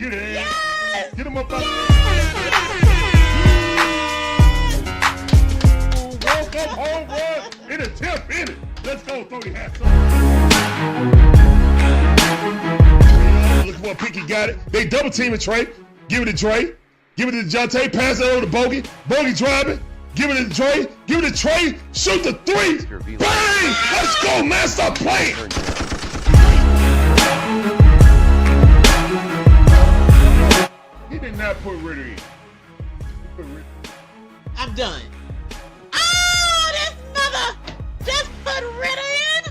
Get in. Yes! Get him up out Walk up, home run, in a tip, in it. Let's go, throw your hats up. Look what Pinky got it. They double teaming Trey. Give it to Trey. Give it to DeJounte. Pass it over to Bogey. Bogey driving. Give it to Trey. Give it to Trey. Shoot the three. Bang! Let's go, man. Stop playing. He did not put Ritter in. I'm done. Oh, this mother just put Ritter in?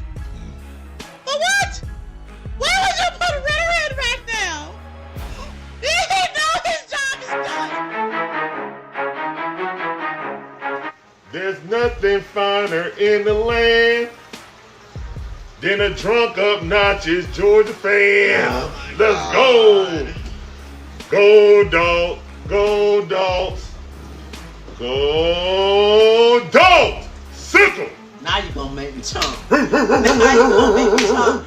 For what? Why would you put Ritter in right now? He know his job is done. There's nothing finer in the land than a drunk, obnoxious Georgia fan. Oh Let's go. Go, dog. Go, dogs. Go, dogs. Sickle. Now you gonna make me chump. Now you gonna make me chump.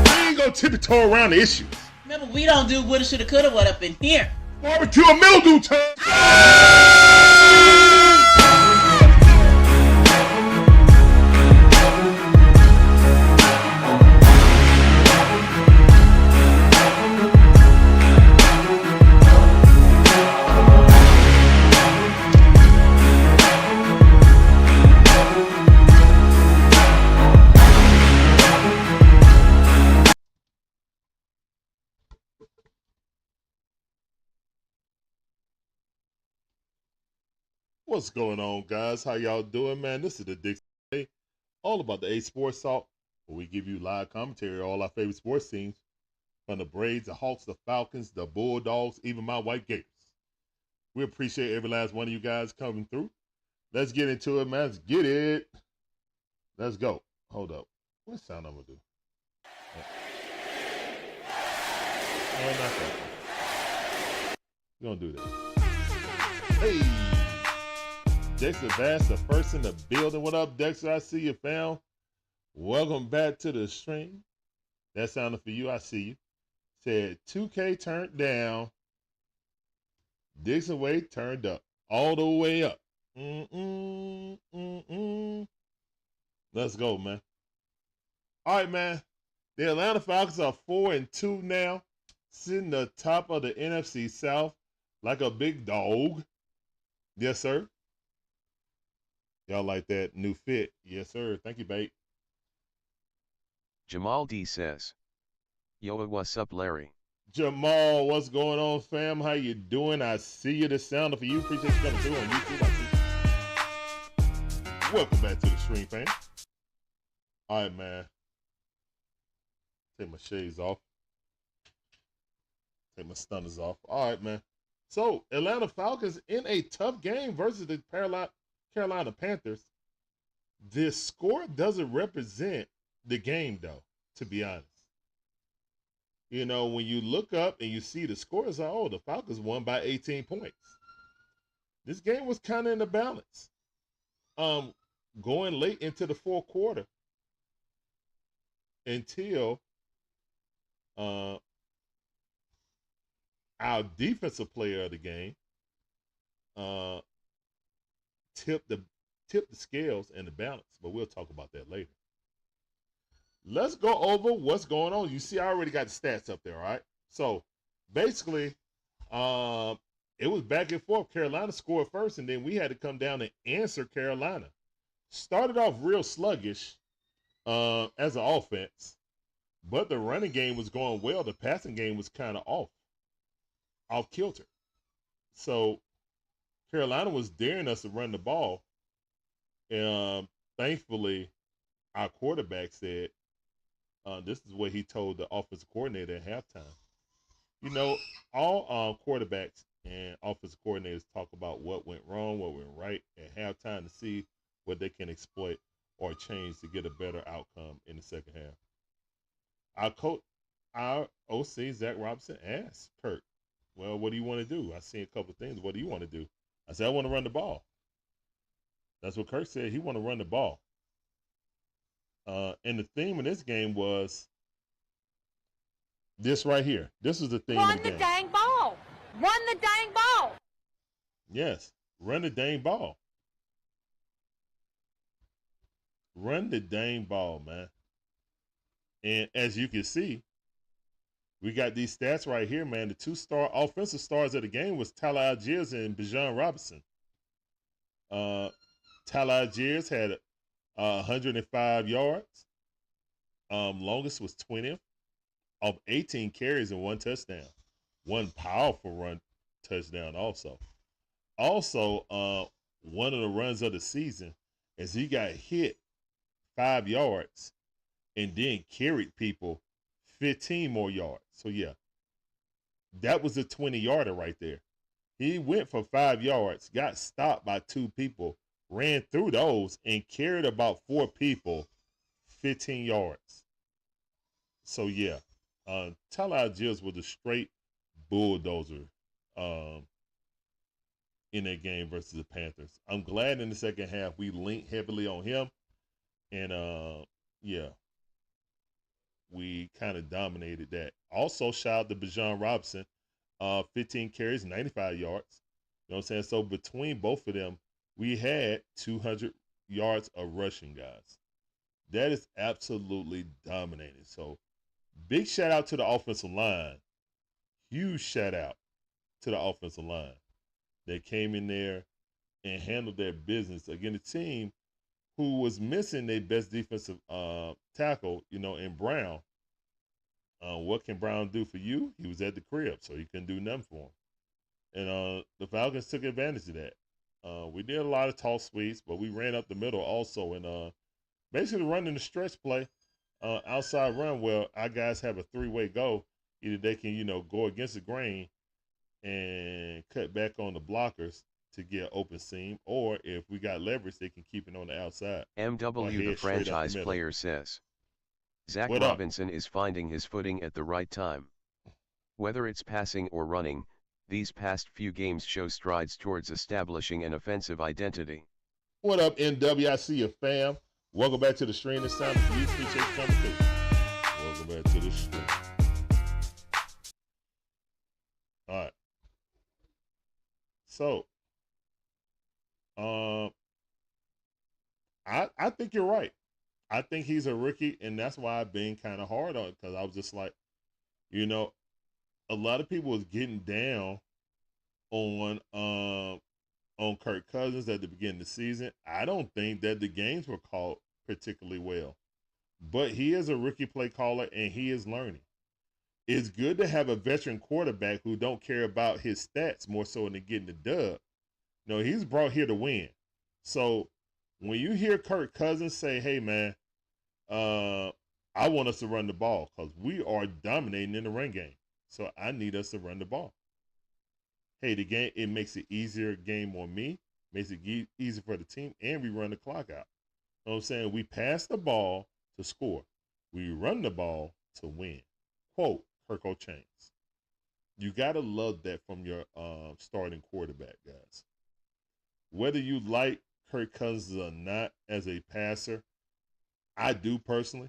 We ain't gonna tiptoe around the issues. Remember, we don't do woulda, shoulda, coulda, what up in here. Barbecue and mildew time. What's going on, guys? How y'all doing, man? This is the Dixon Way, all about the A Sports Talk, where we give you live commentary on all our favorite sports teams, from the Braves, the Hawks, the Falcons, the Bulldogs, even my White Gators. We appreciate every last one of you guys coming through. Let's get into it, man. Let's get it. Let's go. Hold up. What sound I'm going to do? Oh, not that. We're going to do that. Hey. Dexter Bass, the first in the building. What up, Dexter? I see you, fam. Welcome back to the stream. That sounded for you. I see you. Said 2K turned down. Dixon Way turned up. All the way up. Let's go, man. All right, man. The Atlanta Falcons are 4-2 now. Sitting the top of the NFC South like a big dog. Yes, sir. Y'all like that new fit? Yes, sir. Thank you, babe. Jamal D says, yo, what's up, Larry? Jamal, what's going on, fam? How you doing? I see you. The sound for you. Appreciate you coming through on YouTube. I see you. Welcome back to the stream, fam. All right, man. Take my shades off. Take my stunners off. All right, man. So, Atlanta Falcons in a tough game versus the Carolina Panthers. This score doesn't represent the game, though, to be honest. You know, when you look up and you see the scores, oh, the Falcons won by 18 points. This game was kind of in the balance. Going late into the fourth quarter until our defensive player of the game tip the scales and the balance, but we'll talk about that later. Let's go over what's going on. You see, I already got the stats up there, all right? So basically, it was back and forth. Carolina scored first, and then we had to come down and answer Carolina. Started off real sluggish as an offense, but the running game was going well. The passing game was kind of off kilter. So Carolina was daring us to run the ball. And thankfully, our quarterback said, this is what he told the offensive coordinator at halftime. You know, all quarterbacks and offensive coordinators talk about what went wrong, what went right at halftime to see what they can exploit or change to get a better outcome in the second half. Our OC, Zach Robinson, asked Kirk, well, what do you want to do? I seen a couple of things. What do you want to do? I said, I want to run the ball. That's what Kirk said. He want to run the ball. And the theme of this game was this right here. This is the theme Run of the the game. dang ball. Run the dang ball. Yes, run the dang ball. Run the dang ball, man. And as you can see, we got these stats right here, man. The two-star offensive stars of the game was Tyler Algiers and Bijan Robinson. Tyler Algiers had 105 yards. Longest was 20th of 18 carries and 1 touchdown. One powerful run touchdown also. Also, one of the runs of the season is he got hit 5 yards and then carried people 15 more yards. So, yeah, that was a 20-yarder right there. He went for 5 yards, got stopped by 2 people, ran through those, and carried about 4 people 15 yards. So, yeah, Tyler Algiers was a straight bulldozer in that game versus the Panthers. I'm glad in the second half we linked heavily on him. And, yeah, we kind of dominated that. Also, shout out to Bijan Robinson, 15 carries, 95 yards. You know what I'm saying? So between both of them, we had 200 yards of rushing, guys. That is absolutely dominating. So big shout out to the offensive line. Huge shout out to the offensive line. They came in there and handled their business against a team who was missing their best defensive tackle, in Brown. What can Brown do for you? He was at the crib, so he couldn't do nothing for him. And the Falcons took advantage of that. We did a lot of toss sweeps, but we ran up the middle also, and basically running the stretch play, outside run where our guys have a three-way go. Either they can, go against the grain and cut back on the blockers to get open seam, or if we got leverage, they can keep it on the outside. MW the franchise player says, Zach Robinson is finding his footing at the right time. Whether it's passing or running, these past few games show strides towards establishing an offensive identity. What up, NW? I see you, fam. Welcome back to the stream this time. Please appreciate you coming through. Welcome back to the stream. All right. So, I think you're right. I think he's a rookie, and that's why I've been kind of hard on it, because I was just like, a lot of people was getting down on Kirk Cousins at the beginning of the season. I don't think that the games were called particularly well, but he is a rookie play caller, and he is learning. It's good to have a veteran quarterback who don't care about his stats more so than getting the dub. No, he's brought here to win. So when you hear Kirk Cousins say, hey, man, I want us to run the ball because we are dominating in the run game. So I need us to run the ball. Hey, the game, it makes it easier game on me, makes it easier for the team, and we run the clock out. You know what I'm saying? We pass the ball to score. We run the ball to win. Quote, Kirk O'Chains. You got to love that from your starting quarterback, guys. Whether you like Kirk Cousins or not as a passer, I do personally,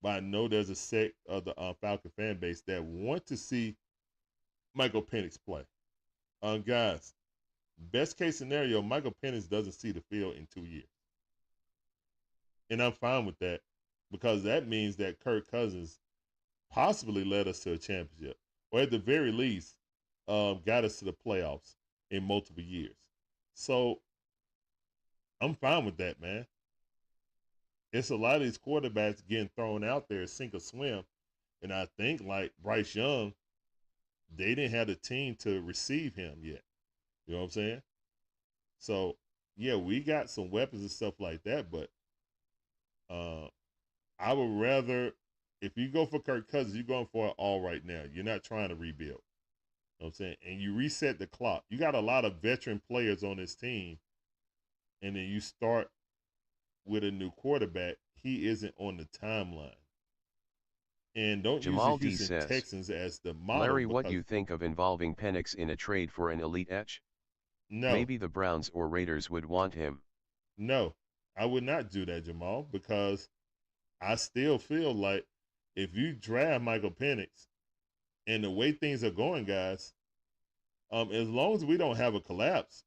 but I know there's a sect of the Falcon fan base that want to see Michael Penix play. Guys, best case scenario, Michael Penix doesn't see the field in 2 years. And I'm fine with that because that means that Kirk Cousins possibly led us to a championship, or at the very least, got us to the playoffs in multiple years. So I'm fine with that, man. It's a lot of these quarterbacks getting thrown out there, sink or swim. And I think like Bryce Young, they didn't have the team to receive him yet. You know what I'm saying? So, yeah, we got some weapons and stuff like that, but I would rather, if you go for Kirk Cousins, you're going for it all right now. You're not trying to rebuild. You know what I'm saying? And you reset the clock. You got a lot of veteran players on this team, and then you start with a new quarterback. He isn't on the timeline. And don't Jamal use the Houston says, Texans as the model. Larry, what do you think of involving Penix in a trade for an elite edge? No. Maybe the Browns or Raiders would want him. No, I would not do that, Jamal, because I still feel like if you draft Michael Penix and the way things are going, guys, as long as we don't have a collapse,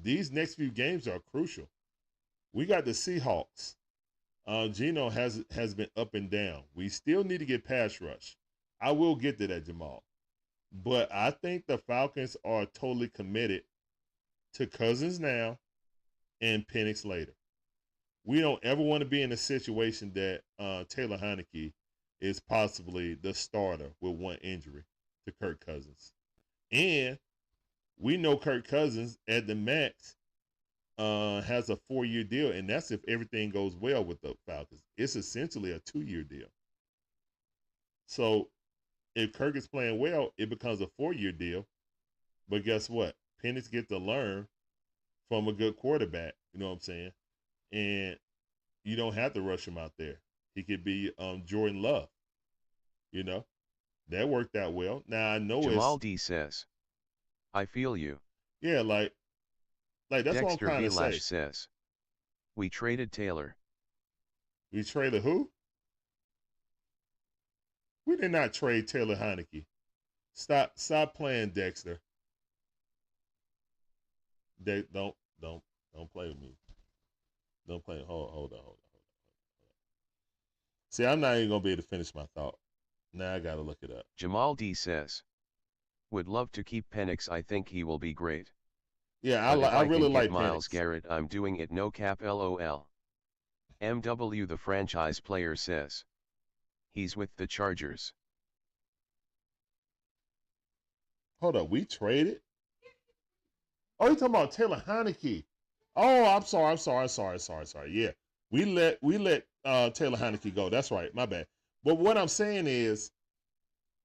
these next few games are crucial. We got the Seahawks. Geno has been up and down. We still need to get pass rush. I will get to that, Jamal. But I think the Falcons are totally committed to Cousins now and Penix later. We don't ever want to be in a situation that Taylor Heineke is possibly the starter with one injury to Kirk Cousins. And we know Kirk Cousins at the max has a 4-year deal, and that's if everything goes well with the Falcons. It's essentially a 2-year deal. So if Kirk is playing well, it becomes a 4-year deal. But guess what? Penix gets to learn from a good quarterback. You know what I'm saying? And you don't have to rush him out there. He could be Jordan Love. You know? That worked out well. Now I know Jamal D says, I feel you. Yeah, like that's Dexter what I'm trying to say. says, we traded Taylor. We traded who? We did not trade Taylor Heineke. Stop playing, Dexter. Don't play with me. Don't play. Hold on. See, I'm not even gonna be able to finish my thought. Now I gotta look it up. Jamal D says, would love to keep Penix. I think he will be great. Yeah, I really like Myles Penix. Garrett. I'm doing it. No cap. LOL. MW the franchise player says, he's with the Chargers. Hold up, we traded? Oh, you talking about Taylor Heineke? Oh, I'm sorry. Yeah, we let Taylor Heineke go. That's right. My bad. But what I'm saying is,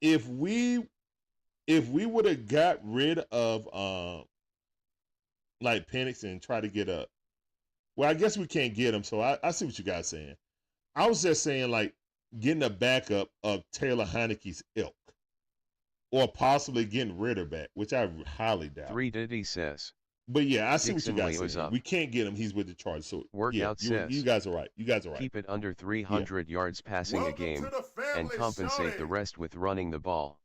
if we would have got rid of like Penix and try to get a, well, I guess we can't get him. So I see what you guys saying. I was just saying like getting a backup of Taylor Heineke's ilk, or possibly getting Ritter back, which I highly doubt. 3D says. But yeah, I see Dixon what you guys Way saying. We can't get him. He's with the Chargers. So Workout says. You guys are right. Keep it under 300 yards passing a game and compensate the rest with running the ball.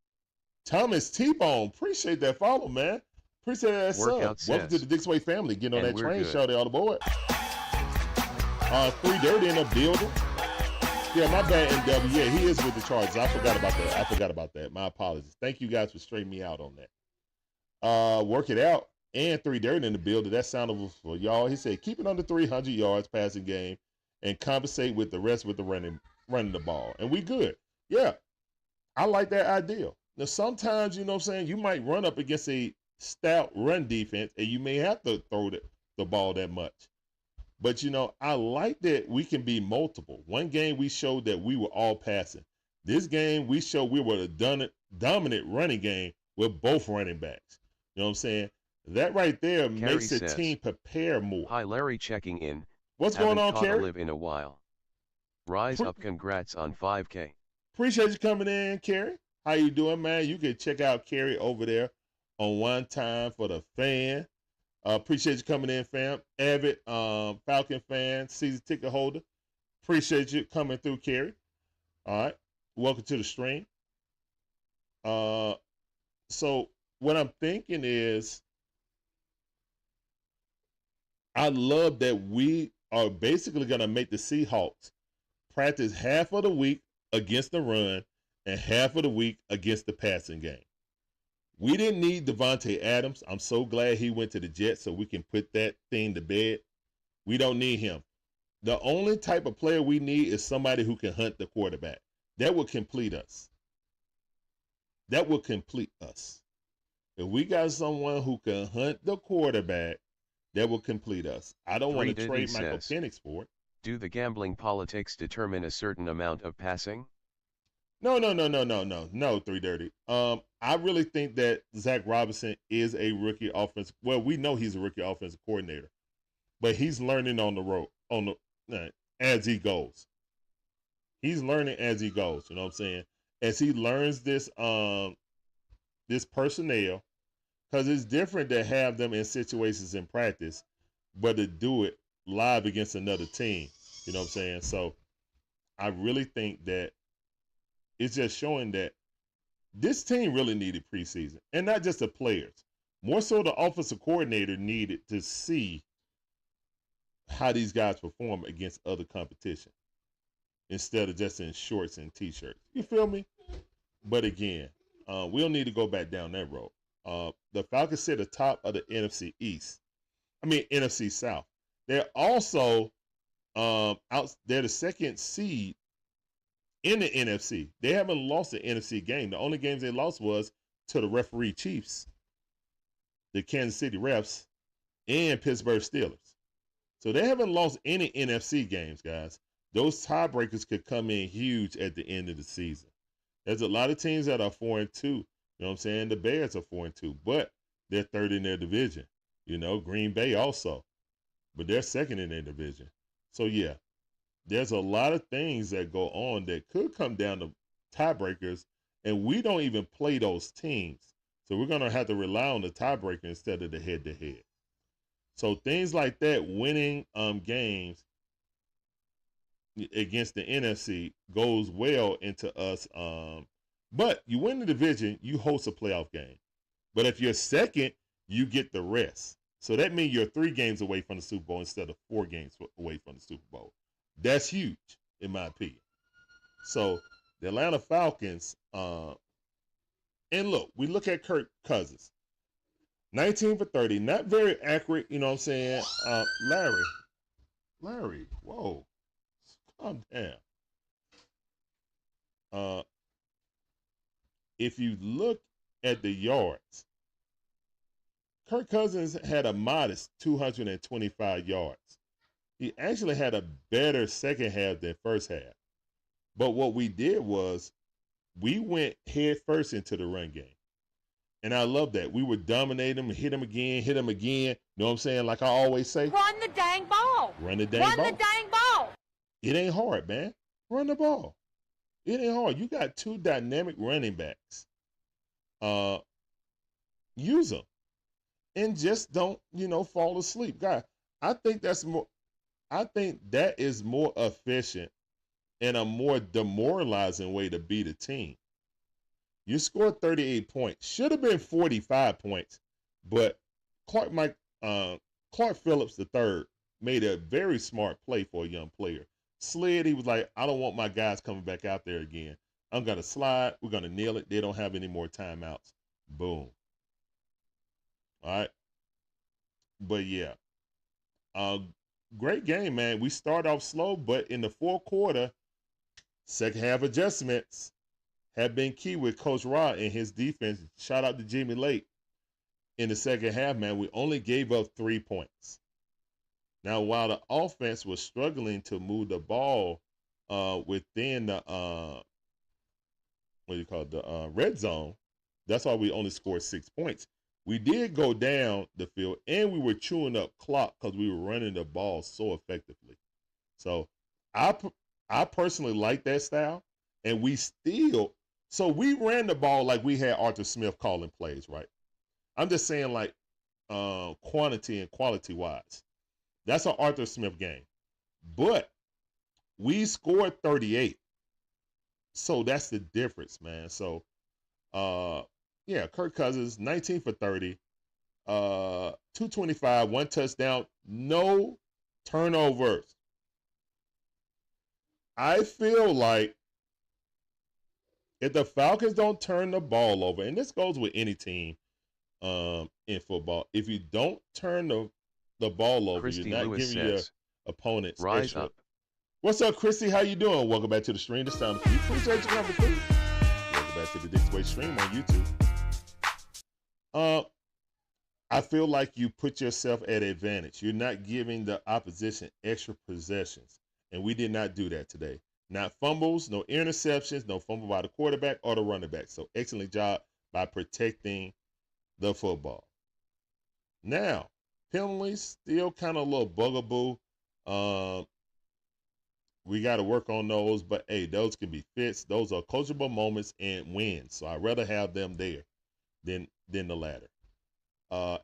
Thomas T-Bone, appreciate that follow, man. Appreciate that Workout sub. Welcome to the Dixon Way family. Getting on that train, good. shout out the board. 3 Dirty in the building. Yeah, my bad, NW. Yeah, he is with the Chargers. I forgot about that. My apologies. Thank you guys for straightening me out on that. Work it out. And 3 Dirty in the building. That sounded for y'all. He said, keep it under 300 yards passing game and compensate with the rest with the running the ball. And we good. Yeah, I like that idea. Now, sometimes, you know what I'm saying, you might run up against a stout run defense and you may have to throw the ball that much. But, you know, I like that we can be multiple. One game we showed that we were all passing. This game we showed we were a dominant running game with both running backs. You know what I'm saying? That right there makes the team prepare more. Hi, Larry checking in. What's going on, Kerry? Live in a while. Rise up, congrats on 5K. Appreciate you coming in, Kerry. How you doing, man? You can check out Kerry over there on One Time for the Fan. Appreciate you coming in, fam. Avid Falcon fan, season ticket holder. Appreciate you coming through, Kerry. All right. Welcome to the stream. So what I'm thinking is, I love that we are basically going to make the Seahawks practice half of the week against the run and half of the week against the passing game. We didn't need Devontae Adams. I'm so glad he went to the Jets so we can put that thing to bed. We don't need him. The only type of player we need is somebody who can hunt the quarterback. That will complete us. That will complete us. If we got someone who can hunt the quarterback, that will complete us. I don't want to trade Michael Penix for it. Do the gambling politics determine a certain amount of passing? No, 3 Dirty. I really think that Zach Robinson is a rookie offensive. Well, we know he's a rookie offensive coordinator, but he's learning on the road, as he goes. He's learning as he goes. You know what I'm saying? As he learns this personnel, because it's different to have them in situations in practice, but to do it live against another team. You know what I'm saying? So I really think that it's just showing that this team really needed preseason, and not just the players. More so, the offensive coordinator needed to see how these guys perform against other competition instead of just in shorts and t-shirts. You feel me? But again, we'll need to go back down that road. The Falcons sit atop of the NFC East. NFC South. They're also they're the second seed in the NFC. They haven't lost an NFC game. The only games they lost was to the referee Chiefs, the Kansas City Refs, and Pittsburgh Steelers. So they haven't lost any NFC games, guys. Those tiebreakers could come in huge at the end of the season. There's a lot of teams that are 4-2. You know what I'm saying? The Bears are 4-2, but they're third in their division. You know, Green Bay also, but they're second in their division. So yeah, there's a lot of things that go on that could come down to tiebreakers, and we don't even play those teams. So we're going to have to rely on the tiebreaker instead of the head-to-head. So things like that, winning games against the NFC goes well into us. But you win the division, you host a playoff game. But if you're second, you get the rest. So that means you're 3 games away from the Super Bowl instead of 4 games away from the Super Bowl. That's huge, in my opinion. So the Atlanta Falcons, and look, we look at Kirk Cousins. 19 for 30, not very accurate, you know what I'm saying? Larry, whoa, calm down. If you look at the yards, Kirk Cousins had a modest 225 yards. He actually had a better second half than first half. But what we did was we went head first into the run game. And I love that. We would dominate him, hit him again. You know what I'm saying? Like I always say. Run the dang ball. Run the dang ball. Run the dang ball. It ain't hard, man. Run the ball. It ain't hard. You got 2 dynamic running backs. Use them. And just don't, fall asleep. God, I think that is more efficient and a more demoralizing way to beat a team. You scored 38 points. Should have been 45 points, but Clark Phillips III made a very smart play for a young player. Slid, he was like, I don't want my guys coming back out there again. I'm going to slide. We're going to nail it. They don't have any more timeouts. Boom. All right. But, yeah. Great game, man. We start off slow, but in the fourth quarter, second half adjustments have been key with Coach Rod and his defense. Shout out to Jimmy Lake. In the second half, man, we only gave up 3 points. Now, while the offense was struggling to move the ball within the red zone, that's why we only scored 6 points. We did go down the field, and we were chewing up clock because we were running the ball so effectively. So I personally like that style, and we ran the ball like we had Arthur Smith calling plays, right? I'm just saying like quantity and quality-wise. That's an Arthur Smith game. But we scored 38. So that's the difference, man. So, Kirk Cousins, 19 for 30, 225, 1 touchdown, no turnovers. I feel like if the Falcons don't turn the ball over, and this goes with any team in football, if you don't turn the ball over, Christy you're not Lewis giving your says, opponents rise extra. up. What's up, Christy? How you doing? Welcome back to the stream. This time for you. Appreciate you coming through. Welcome back to the Dixon Way stream on YouTube. I feel like you put yourself at advantage. You're not giving the opposition extra possessions, and we did not do that today. Not fumbles, no interceptions, no fumble by the quarterback or the running back. So excellent job by protecting the football. Now, penalties still kind of a little bugaboo. We got to work on those, but hey, those can be fixed. Those are coachable moments and wins. So I'd rather have them there than the latter.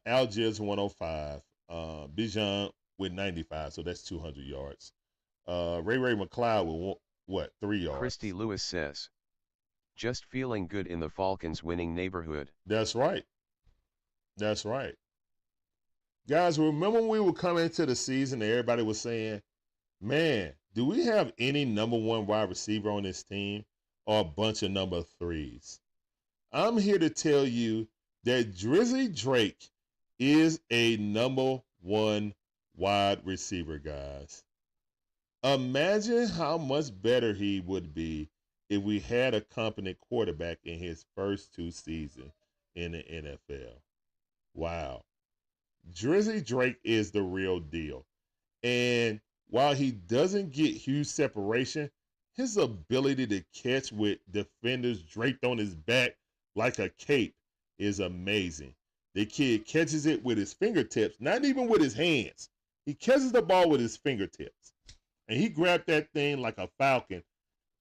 Algiers 105, Bijan with 95, so that's 200 yards. Ray McLeod with what, 3 yards? Christy Lewis says, just feeling good in the Falcons winning neighborhood. That's right. That's right. Guys, remember when we were coming into the season and everybody was saying, man, do we have any number 1 wide receiver on this team or a bunch of number 3s? I'm here to tell you that Drizzy Drake is a number 1 wide receiver, guys. Imagine how much better he would be if we had a competent quarterback in his first 2 seasons in the NFL. Wow. Drizzy Drake is the real deal. And while he doesn't get huge separation, his ability to catch with defenders draped on his back like a cape is amazing. The kid catches it with his fingertips, not even with his hands. He catches the ball with his fingertips. And he grabbed that thing like a falcon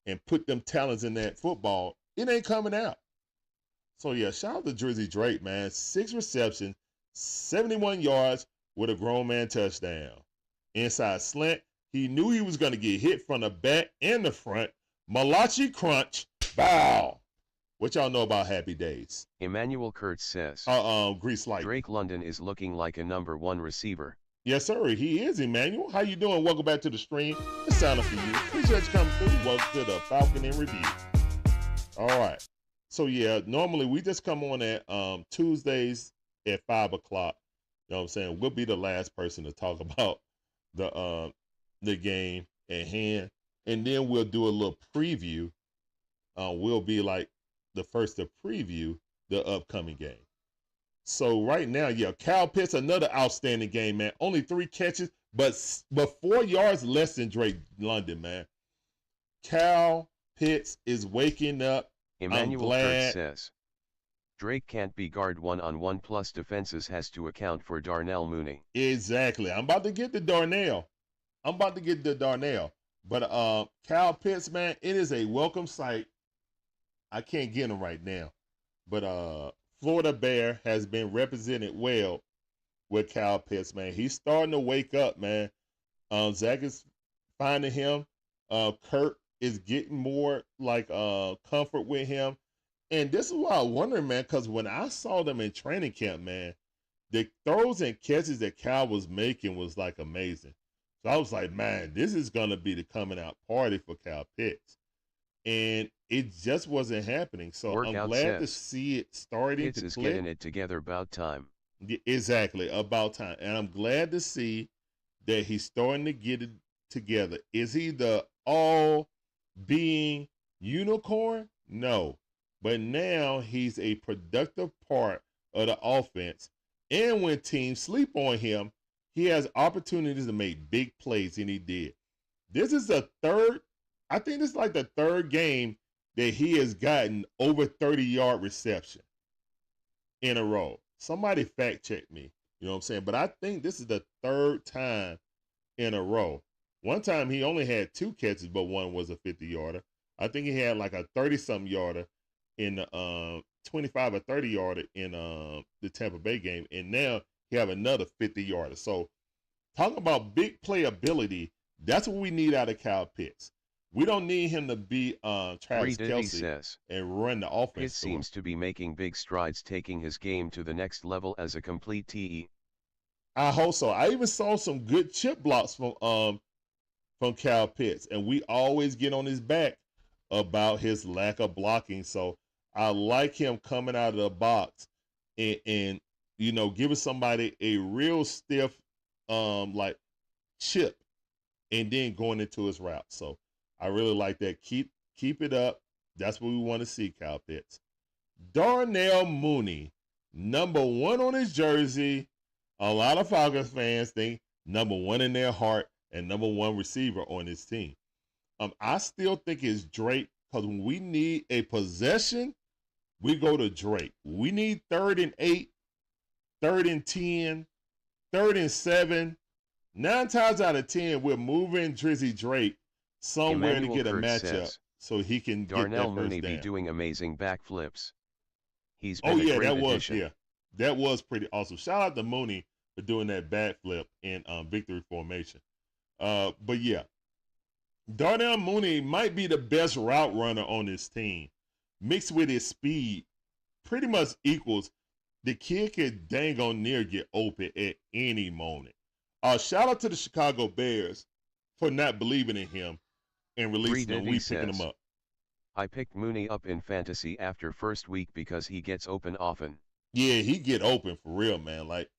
and put them talons in that football. It ain't coming out. So, yeah, shout out to Drizzy Drake, man. 6 receptions, 71 yards with a grown man touchdown. Inside slant, he knew he was going to get hit from the back and the front. Malachi crunch, bow. What y'all know about Happy Days? Emmanuel Kurtz says, Grease Light. Drake London is looking like a number 1 receiver. Yes, sir. He is, Emmanuel. How you doing? Welcome back to the stream. It's sounding for you. Appreciate you coming through. Welcome to the Falcon in Review. All right. So, yeah, normally we just come on at Tuesdays at 5 o'clock. You know what I'm saying? We'll be the last person to talk about the game at hand. And then we'll do a little preview. We'll be like the first to preview the upcoming game. So right now, yeah, Kyle Pitts, another outstanding game, man. Only 3 catches, but 4 yards less than Drake London, man. Kyle Pitts is waking up. Emmanuel Kurtz says, Drake can't be guard 1-on-1 plus defenses has to account for Darnell Mooney. Exactly. I'm about to get to Darnell. But Kyle Pitts, man, it is a welcome sight. I can't get him right now. But Florida Bear has been represented well with Kyle Pitts, man. He's starting to wake up, man. Zach is finding him. Kurt is getting more like comfort with him. And this is why I wonder, man, because when I saw them in training camp, man, the throws and catches that Kyle was making was like amazing. So I was like, man, this is going to be the coming out party for Kyle Pitts. And it just wasn't happening. So Workout I'm glad to see it starting Pitts to is click. getting it together about time. Exactly, about time. And I'm glad to see that he's starting to get it together. Is he the all-being unicorn? No. But now he's a productive part of the offense. And when teams sleep on him, he has opportunities to make big plays, and he did. This is the third, I think this is like the third game that he has gotten over 30-yard reception in a row. Somebody fact check me, you know what I'm saying? But I think this is the third time in a row. One time he only had 2 catches, but one was a 50-yarder. I think he had like a 30-something yarder in the 25 or 30-yarder in the Tampa Bay game, and now he have another 50-yarder. So talking about big playability, that's what we need out of Kyle Pitts. We don't need him to be Travis Kelce and run the offense. Pitts seems to be making big strides, taking his game to the next level as a complete TE. I hope so. I even saw some good chip blocks from Kyle Pitts, and we always get on his back about his lack of blocking. So I like him coming out of the box and you know, giving somebody a real stiff like chip and then going into his route. So I really like that. Keep it up. That's what we want to see, Kyle Pitts. Darnell Mooney, number 1 on his jersey. A lot of Falcons fans think number 1 in their heart and number 1 receiver on his team. I still think it's Drake, because when we need a possession, we go to Drake. We need 3rd and 8, 3rd and 10, 3rd and 7. 9 times out of 10, we're moving Drizzy Drake somewhere to get a matchup so he can get that first down. Darnell Mooney be doing amazing backflips. He's been a great addition. That was pretty awesome. Shout out to Mooney for doing that backflip in victory formation. But yeah, Darnell Mooney might be the best route runner on this team. Mixed with his speed, pretty much equals. The kid could dang on near get open at any moment. Shout out to the Chicago Bears for not believing in him and releasing him. We picking him up. I picked Mooney up in fantasy after first week because he gets open often. Yeah, he get open for real, man. Like,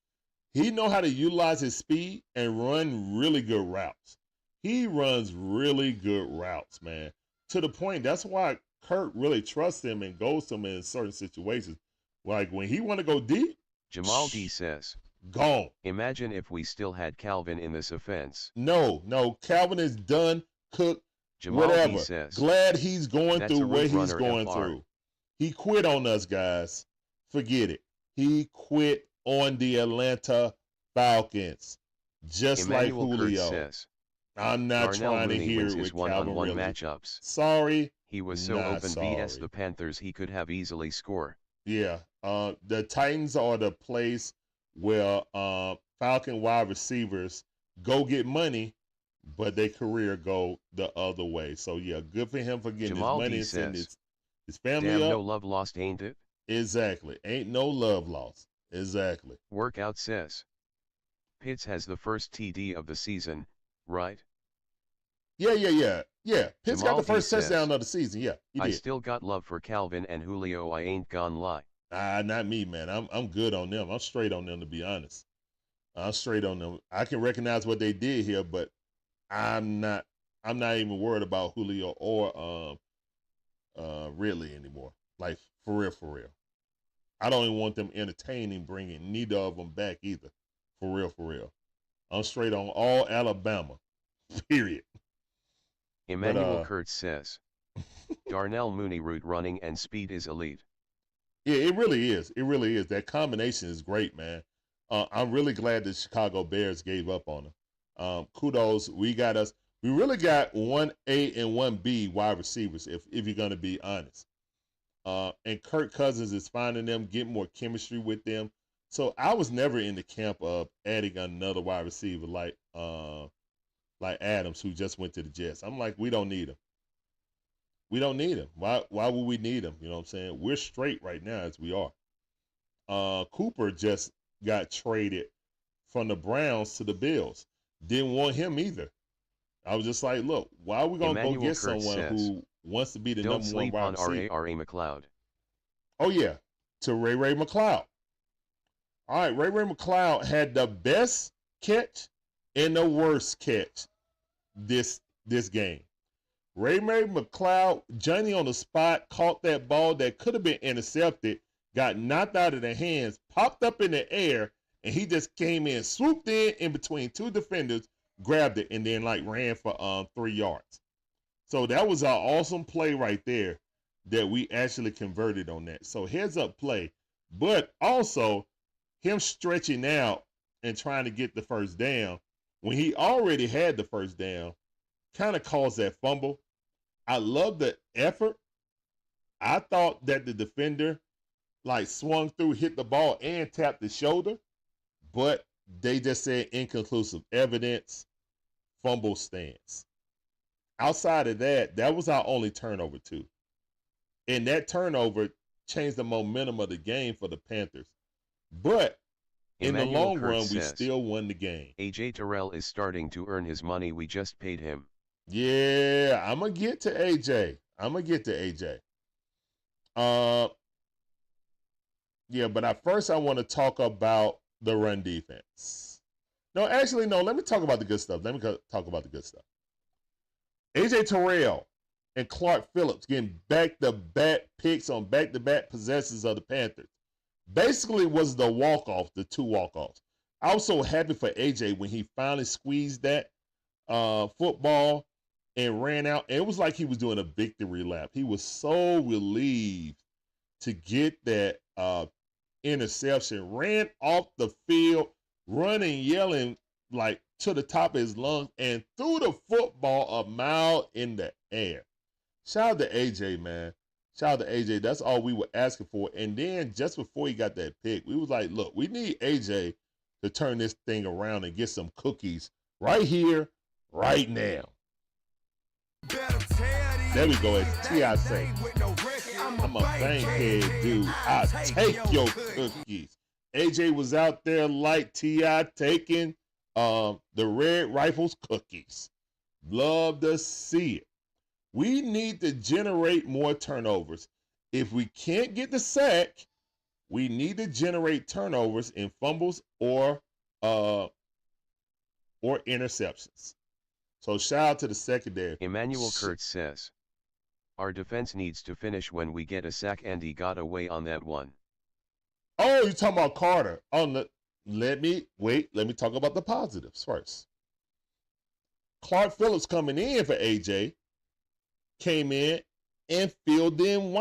he know how to utilize his speed and run really good routes. He runs really good routes, man. To the point, that's why Kurt really trusts him and goes to him in certain situations. Like, when he want to go deep, Jamal D says, gone. Imagine if we still had Calvin in this offense. No, Calvin is done, cooked, Jamal whatever. D says, glad he's going that's through a what route he's runner going FR. through. He quit on us, guys. Forget it. He quit on the Atlanta Falcons, just Emmanuel like Kurt Julio. says, I'm not Darnell trying to Mooney hear wins it his with Calvin one-on-one Ridley. matchups. Sorry. He was so not open sorry. vs the Panthers he could have easily scored. Yeah. The Titans are the place where Falcon wide receivers go get money, but their career go the other way. So, yeah, good for him for getting Jamal his money D and sending says, his family damn, up. no love lost, ain't it? Exactly. Ain't no love lost. Exactly. Workout says, Pitts has the first TD of the season, right? Yeah. Pitts got Jamal the first D says, touchdown of the season. Yeah, he I did. still got love for Calvin and Julio, I ain't gonna lie. Not me, man. I'm good on them. I'm straight on them, to be honest. I'm straight on them. I can recognize what they did here, but I'm not even worried about Julio or Ridley anymore. Like, for real. I don't even want them entertaining bringing neither of them back either. For real. I'm straight on all Alabama. Period. Emmanuel Kurtz says, Darnell Mooney route running and speed is elite. Yeah, it really is. That combination is great, man. I'm really glad the Chicago Bears gave up on him. Kudos. We really got 1A and 1B wide receivers, if you're going to be honest. And Kirk Cousins is finding them, getting more chemistry with them. So I was never in the camp of adding another wide receiver like Adams, who just went to the Jets. I'm like, we don't need him. Why would we need him? You know what I'm saying? We're straight right now as we are. Cooper just got traded from the Browns to the Bills. Didn't want him either. I was just like, look, why are we going to go get someone who wants to be the number one wide receiver? Don't sleep on R.A. McLeod. Oh, yeah, to Ray McLeod. All right, Ray McLeod had the best catch and the worst catch this game. Ray McLeod, Johnny on the spot, caught that ball that could have been intercepted, got knocked out of their hands, popped up in the air, and he just came in, swooped in between two defenders, grabbed it, and then ran for 3 yards. So that was an awesome play right there that we actually converted on that. So heads up play, but also him stretching out and trying to get the first down when he already had the first down kind of caused that fumble. I love the effort. I thought that the defender swung through, hit the ball, and tapped the shoulder, but they just said inconclusive evidence, fumble stance. Outside of that, that was our only turnover too. And that turnover changed the momentum of the game for the Panthers. But in the long run, we still won the game. AJ Terrell is starting to earn his money. We just paid him. Yeah, I'm going to get to AJ. Yeah, but first I want to talk about the run defense. No, let me talk about the good stuff. AJ Terrell and Clark Phillips getting back-to-back picks on back-to-back possessions of the Panthers. Basically was the walk-off, the two walk-offs. I was so happy for AJ when he finally squeezed that football and ran out. And it was like he was doing a victory lap. He was so relieved to get that interception, ran off the field, running, yelling to the top of his lungs, and threw the football a mile in the air. Shout out to AJ, man. Shout out to AJ. That's all we were asking for. And then just before he got that pick, we was like, look, we need AJ to turn this thing around and get some cookies right here, right now. There we go. It's T.I. say, I'm a bankhead dude. I'll take your cookies. AJ was out there like T.I. taking the Red Rifles cookies. Love to see it. We need to generate more turnovers. If we can't get the sack, we need to generate turnovers in fumbles or interceptions. So shout out to the secondary. Emmanuel Kurtz says, our defense needs to finish when we get a sack, and he got away on that one. Oh, you're talking about Carter. Let me talk about the positives first. Clark Phillips coming in for AJ came in and filled in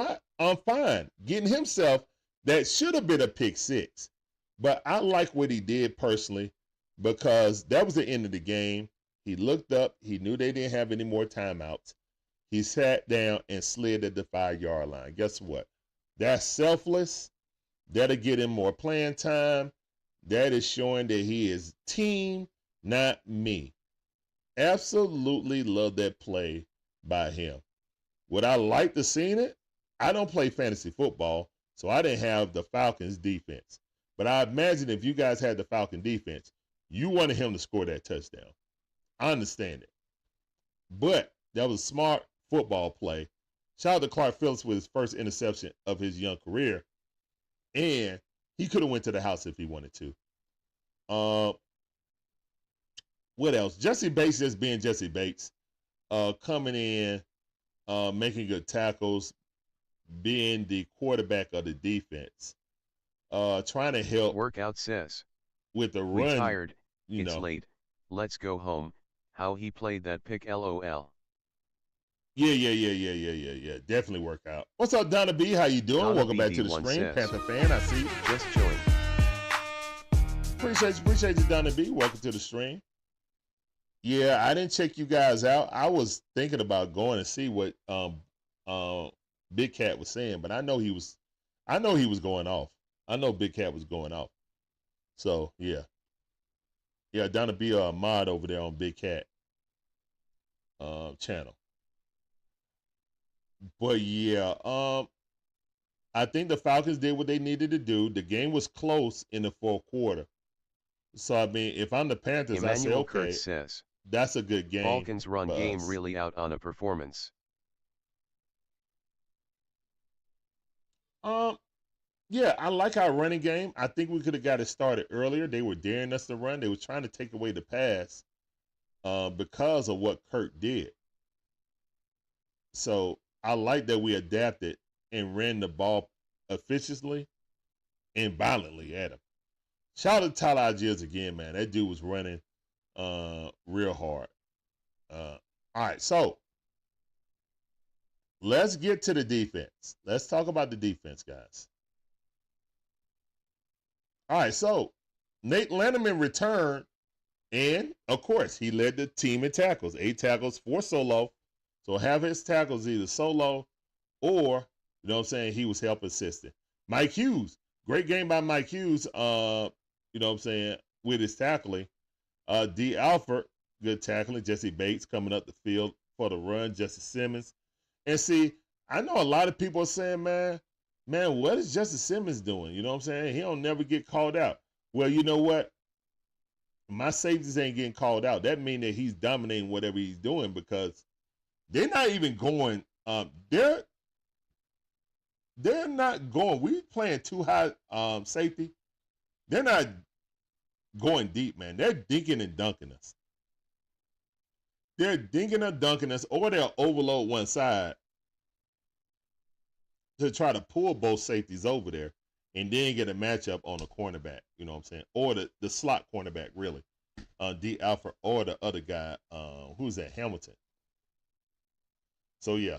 fine, getting himself that should have been a pick six. But I like what he did personally because that was the end of the game. He looked up. He knew they didn't have any more timeouts. He sat down and slid at the 5-yard line. Guess what? That's selfless. That'll get him more playing time. That is showing that he is team, not me. Absolutely love that play by him. Would I like to see it? I don't play fantasy football, so I didn't have the Falcons defense. But I imagine if you guys had the Falcon defense, you wanted him to score that touchdown. I understand it. But that was a smart football play. Shout out to Clark Phillips with his first interception of his young career. And he could have went to the house if he wanted to. What else? Jesse Bates just being Jesse Bates. Coming in, making good tackles, being the quarterback of the defense. Trying to help. Workout says, with the we run. Tired. It's late. Let's go home. How he played that pick, LOL. Yeah. Definitely work out. What's up, Donna B? How you doing? Donna Welcome back BD to the one stream. says, Panther fan, I see you. Just chilling. Appreciate you, Donna B. Welcome to the stream. Yeah, I didn't check you guys out. I was thinking about going and see what Big Cat was saying, but I know he was going off. I know Big Cat was going off. So yeah, Donna B a mod over there on Big Cat channel. But yeah, I think the Falcons did what they needed to do. The game was close in the fourth quarter. So I mean, if I'm the Panthers, Emmanuel I say okay, Kurtz says, that's a good game. Falcons run game really out on a performance. Yeah, I like our running game. I think we could have got it started earlier. They were daring us to run. They were trying to take away the pass because of what Kurt did. So I like that we adapted and ran the ball efficiently and violently at him. Shout out to Tyler Algiers again, man. That dude was running real hard. All right, so let's get to the defense. Let's talk about the defense, guys. All right, so Nate Landerman returned, and, of course, he led the team in tackles. 8 tackles, 4 solo. So half his tackles either solo or, you know what I'm saying, he was help assisting. Mike Hughes, great game by Mike Hughes, you know what I'm saying, with his tackling. D. Alford, good tackling. Jesse Bates coming up the field for the run. Justice Simmons. And see, I know a lot of people are saying, man, what is Justice Simmons doing? You know what I'm saying? He don't never get called out. Well, you know what? My safeties ain't getting called out. That means that he's dominating whatever he's doing because they're not even going. They're not going. We playing too high safety. They're not going deep, man. They're dinking and dunking us. They're dinking and dunking us, or they'll overload one side to try to pull both safeties over there and then get a matchup on a cornerback, you know what I'm saying? Or the slot cornerback, really. D. Alford or the other guy, who's that, Hamilton. So, yeah.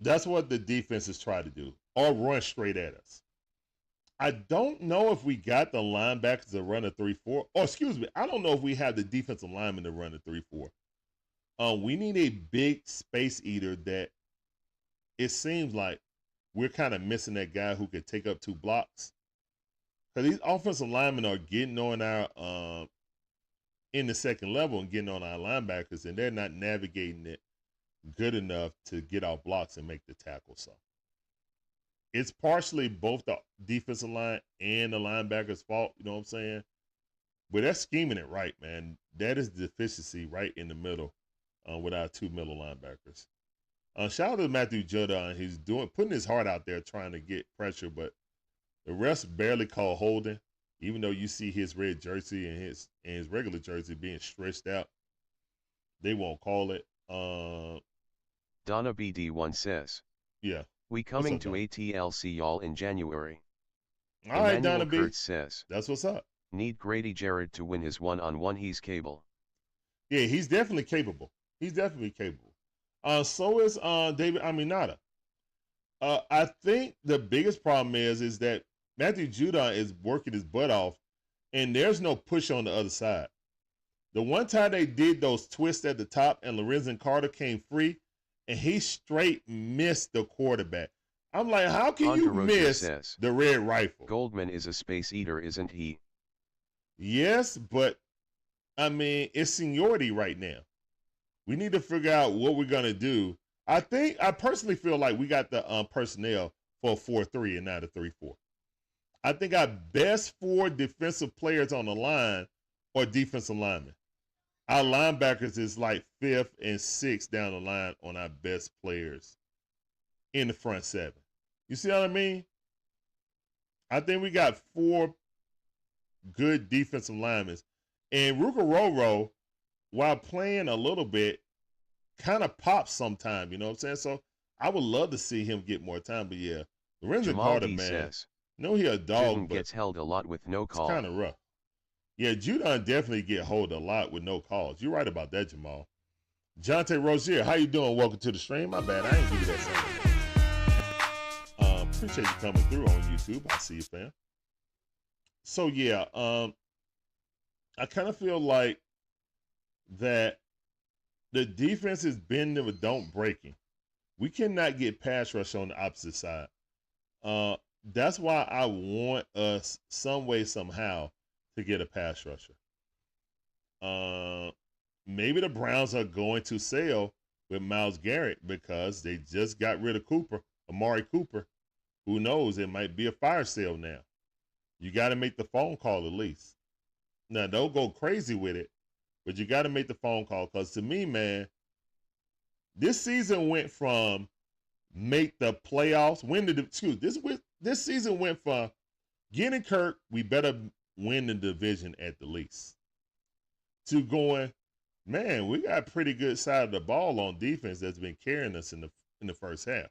That's what the defenses try to do, or run straight at us. I don't know if we got the linebackers to run a 3-4. Or, excuse me, I don't know if we have the defensive linemen to run a 3-4. We need a big space eater that it seems like we're kind of missing that guy who could take up 2 blocks. Because these offensive linemen are getting on our in the second level and getting on our linebackers, and they're not navigating it good enough to get off blocks and make the tackle. So it's partially both the defensive line and the linebackers' fault, you know what I'm saying? But they're scheming it right, man. That is the deficiency right in the middle with our two middle linebackers. Shout out to Matthew Judon. He's putting his heart out there trying to get pressure, but the refs barely call holding, even though you see his red jersey and his regular jersey being stretched out. They won't call it. Donna BD1 says, yeah. We coming to ATLC y'all in January. All right, Donna B. Kurtz says, that's what's up. Need Grady Jarrett to win his one-on-one. He's cable. Yeah, he's definitely capable. He's definitely capable. So is David Aminata. I think the biggest problem is that Matthew Judon is working his butt off, and there's no push on the other side. The one time they did those twists at the top and Lorenzen Carter came free, and he straight missed the quarterback. I'm like, how can you miss the red rifle? Goldman is a space eater, isn't he? Yes, but, I mean, it's seniority right now. We need to figure out what we're going to do. I personally feel like we got the personnel for a 4-3 and not a 3-4. I think our best 4 defensive players on the line are defensive linemen. Our linebackers is like 5th and 6th down the line on our best players in the front 7. You see what I mean? I think we got 4 good defensive linemen. And Rukaroro, while playing a little bit, kind of pops sometime, you know what I'm saying? So I would love to see him get more time. But yeah, Lorenzen Carter, man, says, no, he a dog, Judon but gets held a lot with no call. It's kind of rough. Yeah, Judon definitely get hold a lot with no calls. You're right about that, Jamal. Jonte Rozier, how you doing? Welcome to the stream. My bad, I ain't give you that song. Appreciate you coming through on YouTube. I see you, fam. So yeah, I kind of feel like that the defense is bending but don't breaking. We cannot get pass rush on the opposite side. That's why I want us some way, somehow, to get a pass rusher. Maybe the Browns are going to sell with Myles Garrett because they just got rid of Amari Cooper. Who knows? It might be a fire sale now. You got to make the phone call at least. Now, don't go crazy with it, but you got to make the phone call because to me, man, this season went from make the playoffs, this season went from getting Kirk, we better win the division at the least, to going, man, we got a pretty good side of the ball on defense that's been carrying us in the first half.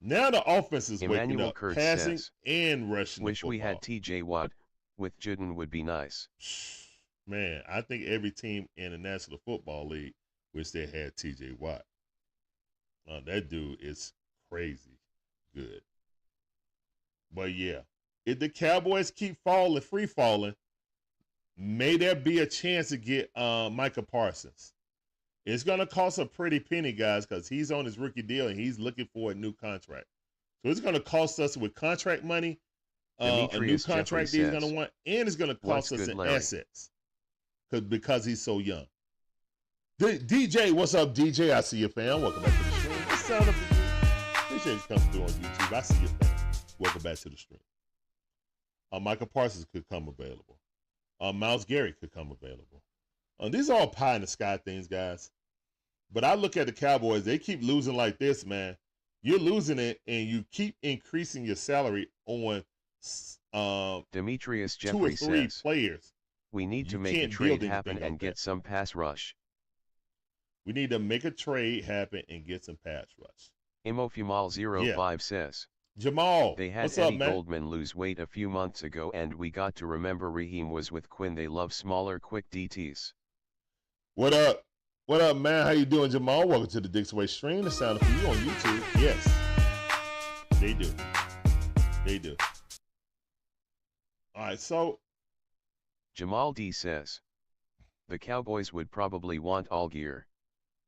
Now the offense is waking up, Kurtz passing says, and rushing. Wish we had T.J. Watt with Judon would be nice. Man, I think every team in the National Football League wish they had T.J. Watt. That dude is crazy good. But yeah, if the Cowboys keep free falling, may there be a chance to get Micah Parsons. It's going to cost a pretty penny, guys, because he's on his rookie deal and he's looking for a new contract. So it's going to cost us with contract money, a new contract that he's going to want, and it's going to cost us in assets because he's so young. DJ, what's up, DJ? I see you, fam. Welcome back to the stream. What's sound up? Appreciate you coming through on YouTube. I see you, fam. Welcome back to the stream. Micah Parsons could come available. Myles Garrett could come available. These are all pie in the sky things, guys. But I look at the Cowboys, they keep losing like this, man. You're losing it, and you keep increasing your salary on Demetrius 2 or Jeffrey 3 says, players. we need to make a trade happen and get some pass rush. We need to make a trade happen and get some pass rush. Imofumal05 says, Jamal, they had what's Eddie up, man? Goldman lose weight a few months ago, and we got to remember Raheem was with Quinn. They love smaller, quick DTs. What up? What up, man? How you doing, Jamal? Welcome to the Dixon Way stream. The sound for you on YouTube. Yes, they do. They do. All right, so Jamal D says, the Cowboys would probably want all gear.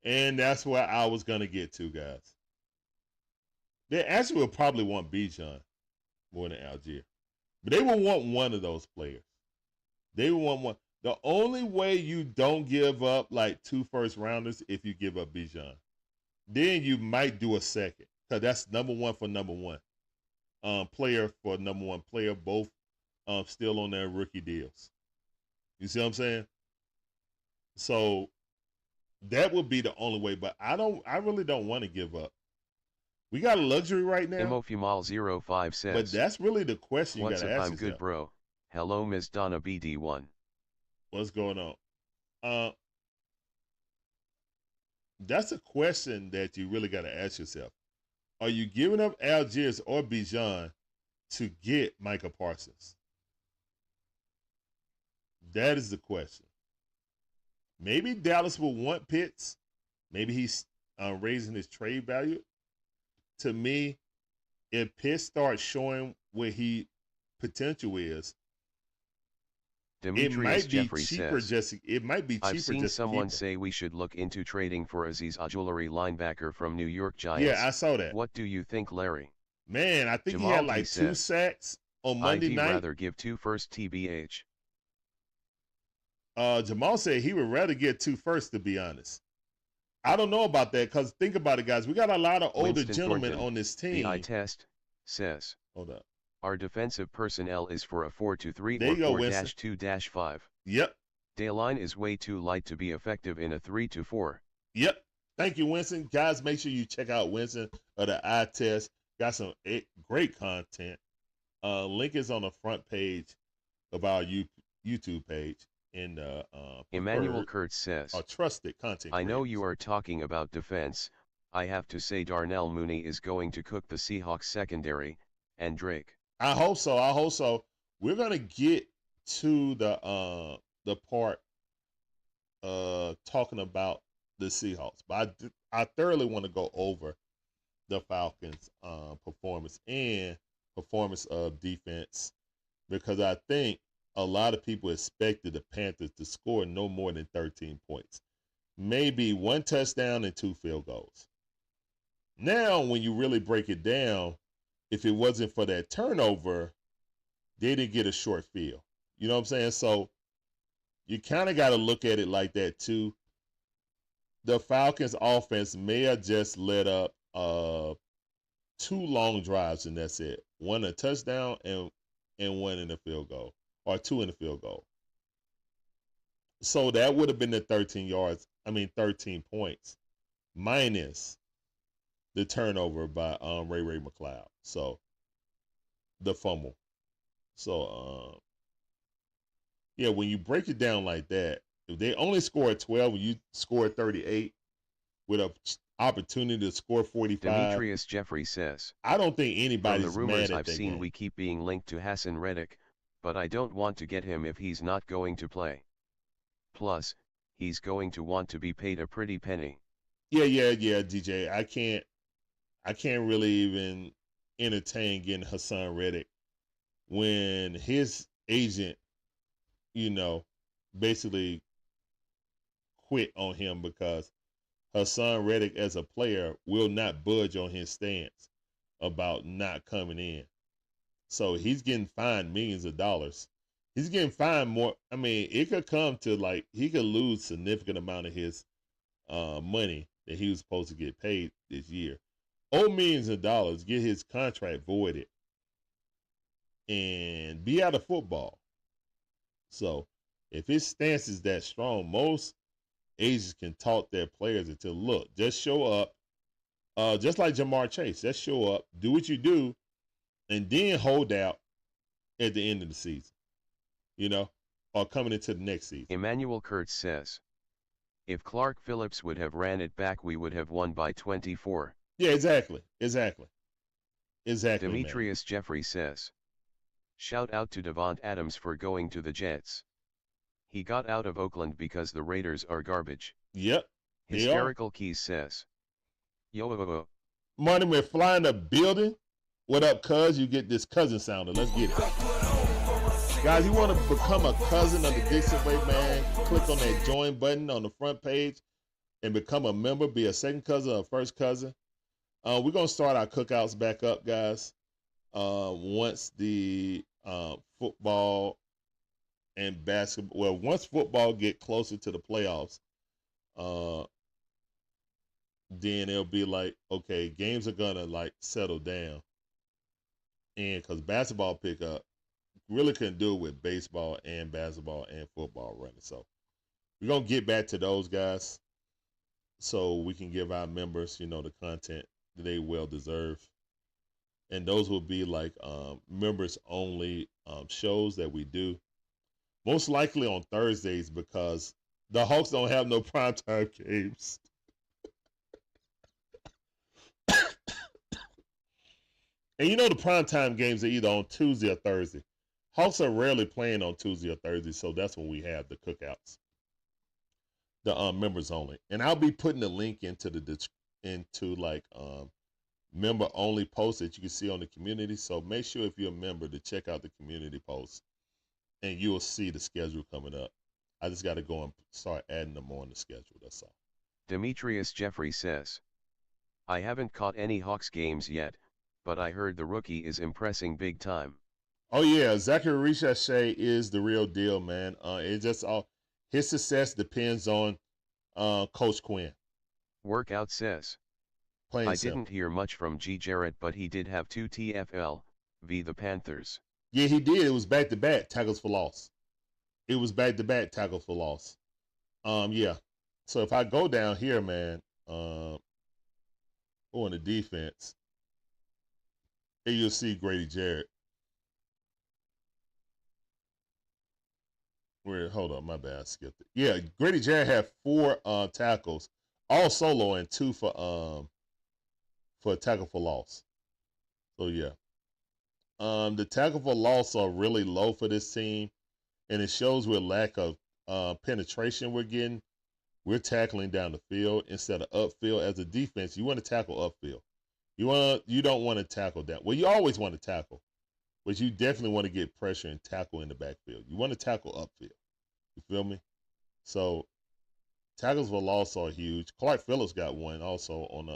And that's where I was going to get to, guys. They actually will probably want Bijan more than Algier. But they will want one of those players. They will want one. The only way you don't give up like 2 first-rounders if you give up Bijan. Then you might do a second, because that's number one for number one. Player for number one player, both still on their rookie deals. You see what I'm saying? So that would be the only way, but I really don't want to give up. We got a luxury right now. Imofumal05 says. But that's really the question you got to ask yourself. I'm good, bro. Hello, Miss Donna BD1. What's going on? That's a question that you really got to ask yourself. Are you giving up Algiers or Bijan to get Micah Parsons? That is the question. Maybe Dallas will want Pitts. Maybe he's raising his trade value. To me, if Pitts starts showing what he potential is, Demetrius it might Jeffrey be cheaper. It might be cheaper. I've seen someone say we should look into trading for Azeez Ojulari, linebacker from New York Giants. Yeah, I saw that. What do you think, Larry? Man, I think Jamal he had like 2 sacks on Monday night. I'd rather give 2 first TBH. Jamal said he would rather get 2 first, to be honest. I don't know about that, because think about it, guys. We got a lot of older gentlemen on this team. The eye test says. Hold up. Our defensive personnel is for a 4-2-3 or 4-2-5. Yep. D-line is way too light to be effective in a 3-4. Yep. Thank you, Winston. Guys, make sure you check out Winston or the eye test. Got some great content. Link is on the front page of our YouTube page. And Emmanuel Kurtz says, a trusted content. I know you are talking about defense. I have to say Darnell Mooney is going to cook the Seahawks secondary, and Drake. I hope so. I hope so. We're gonna get to the part talking about the Seahawks, but I thoroughly want to go over the Falcons' performance and performance of defense, because I think a lot of people expected the Panthers to score no more than 13 points, maybe 1 touchdown and 2 field goals. Now, when you really break it down, if it wasn't for that turnover, they didn't get a short field. You know what I'm saying? So you kind of got to look at it like that too. The Falcons offense may have just let up 2 long drives, and that's it. 1 a touchdown and 1 in the field goal, or 2 in the field goal. So that would have been the 13 points minus the turnover by Ray McLeod. So the fumble. So yeah, when you break it down like that, if they only scored 12 and you scored 38 with an opportunity to score 45. Demetrius Jeffrey says, I don't think anybody's from the rumors mad at I've seen game. We keep being linked to Hassan Reddick, but I don't want to get him if he's not going to play. Plus, he's going to want to be paid a pretty penny. Yeah, DJ. I can't really even entertain getting Hassan Reddick when his agent, basically quit on him, because Hassan Reddick as a player will not budge on his stance about not coming in. So he's getting fined millions of dollars. He's getting fined more. I mean, it could come to he could lose significant amount of his money that he was supposed to get paid this year. Millions of dollars, get his contract voided and be out of football. So if his stance is that strong, most agents can talk their players into, look, just show up, just like Jamar Chase, just show up, do what you do, and then hold out at the end of the season, or coming into the next season. Emmanuel Kurtz says, if Clark Phillips would have ran it back, we would have won by 24. Yeah, exactly. Demetrius Jeffrey says, shout out to Devont Adams for going to the Jets. He got out of Oakland because the Raiders are garbage. Yep. Hysterical Keys says, yo. Money, we're flying the building. What up, cuz? You get this cousin sounder. Let's get it. Guys, you want to become a cousin of the Dixon Way, man? Click on that join button on the front page and become a member. Be a second cousin or first cousin. We're going to start our cookouts back up, guys, once the football and basketball. Well, once football get closer to the playoffs, then it'll be like, okay, games are gonna like settle down, and because basketball pick up, really couldn't do it with baseball and basketball and football running. So we're gonna get back to those guys, so we can give our members, the content that they well deserve. And those will be like members only shows that we do. Most likely on Thursdays because the Hawks don't have no primetime games. And the primetime games are either on Tuesday or Thursday. Hawks are rarely playing on Tuesday or Thursday, so that's when we have the cookouts. The members only. And I'll be putting the link into member only posts that you can see on the community. So make sure if you're a member to check out the community posts and you'll see the schedule coming up. I just got to go and start adding them on the schedule. That's all. Demetrius Jeffrey says, I haven't caught any Hawks games yet, but I heard the rookie is impressing big time. Oh yeah, Zachary Richardson is the real deal, man. It just his success depends on Coach Quinn. Workout says, I didn't hear much from G. Jarrett, but he did have 2 TFL v the Panthers. Yeah, he did. It was back-to-back tackles for loss. Yeah. So if I go down here, man, on the defense, and you'll see Grady Jarrett. Hold on, my bad, I skipped it. Yeah, Grady Jarrett had 4 tackles, all solo, and 2 for tackle for loss. So yeah. The tackle for loss are really low for this team, and it shows with lack of penetration we're getting. We're tackling down the field instead of upfield. As a defense, you want to tackle upfield. You don't want to tackle down. Well, you always want to tackle, but you definitely want to get pressure and tackle in the backfield. You want to tackle upfield. You feel me? So tackles for loss are huge. Clark Phillips got one also on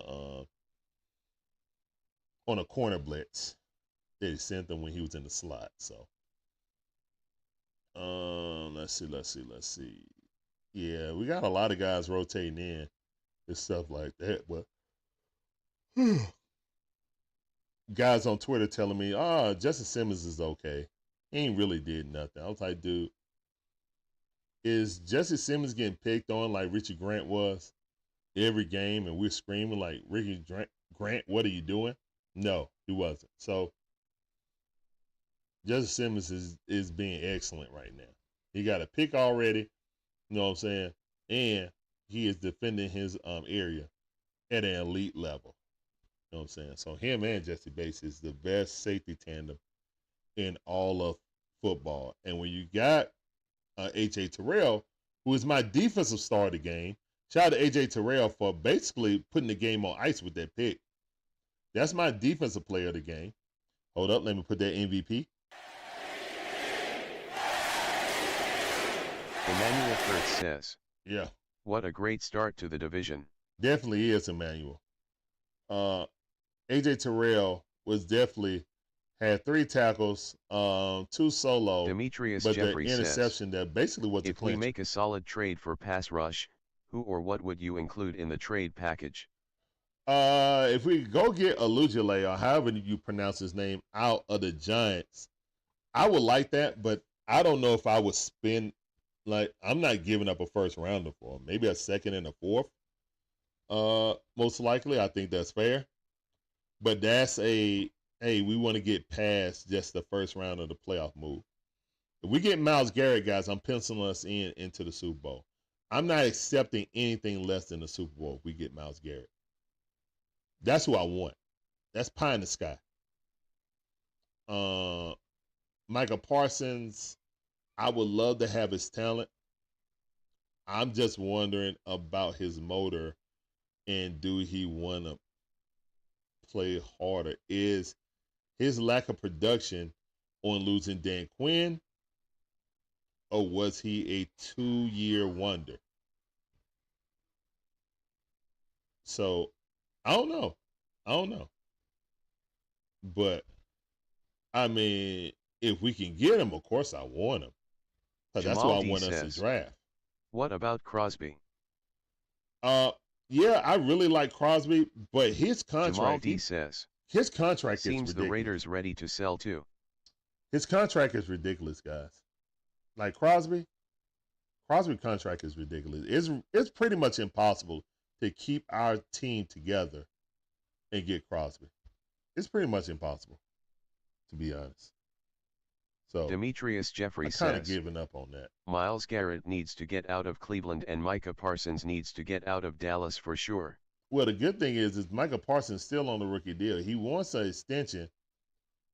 a corner blitz. They sent them when he was in the slot. So let's see. Yeah, we got a lot of guys rotating in and stuff like that. But guys on Twitter telling me, Justin Simmons is okay. He ain't really did nothing. I was like, dude, is Justin Simmons getting picked on like Richie Grant was every game, and we're screaming like, Richie Grant, what are you doing? No, he wasn't. So Justin Simmons is being excellent right now. He got a pick already, you know what I'm saying? And he is defending his area at an elite level. You know what I'm saying? So him and Jesse Bates is the best safety tandem in all of football. And when you got A.J. Terrell, who is my defensive star of the game, shout out to A.J. Terrell for basically putting the game on ice with that pick. That's my defensive player of the game. Hold up, let me put that MVP. Emmanuel Kurtz says, yeah, what a great start to the division. Definitely is, Emmanuel. A.J. Terrell was definitely had 3 tackles, 2 solo, Demetrius but Jeffrey the interception says, that basically was the if clinch. we make a solid trade for pass rush, who or what would you include in the trade package? If we go get Alujale, or however you pronounce his name, out of the Giants, I would like that, but I don't know if I would spend, like, I'm not giving up a first rounder for him. Maybe a second and a fourth. Most likely, I think that's fair. But that's we want to get past just the first round of the playoff move. If we get Myles Garrett, guys, I'm penciling us into the Super Bowl. I'm not accepting anything less than the Super Bowl if we get Myles Garrett. That's who I want. That's pie in the sky. Micah Parsons, I would love to have his talent. I'm just wondering about his motor, and do he want to play harder? Is his lack of production on losing Dan Quinn, or was he a 2-year wonder? So I don't know. But I mean, if we can get him, of course I want him. Because that's who I want us to draft. What about Crosby? Yeah, I really like Crosby, but his contract. Jamal D says his contract is seems ridiculous. The Raiders ready to sell too. His contract is ridiculous, guys. Like Crosby contract is ridiculous. It's pretty much impossible to keep our team together and get Crosby. It's pretty much impossible, to be honest. So Demetrius Jeffrey I'm kind of says giving up on that. Myles Garrett needs to get out of Cleveland and Micah Parsons needs to get out of Dallas for sure. Well, the good thing is Micah Parsons still on the rookie deal. He wants an extension,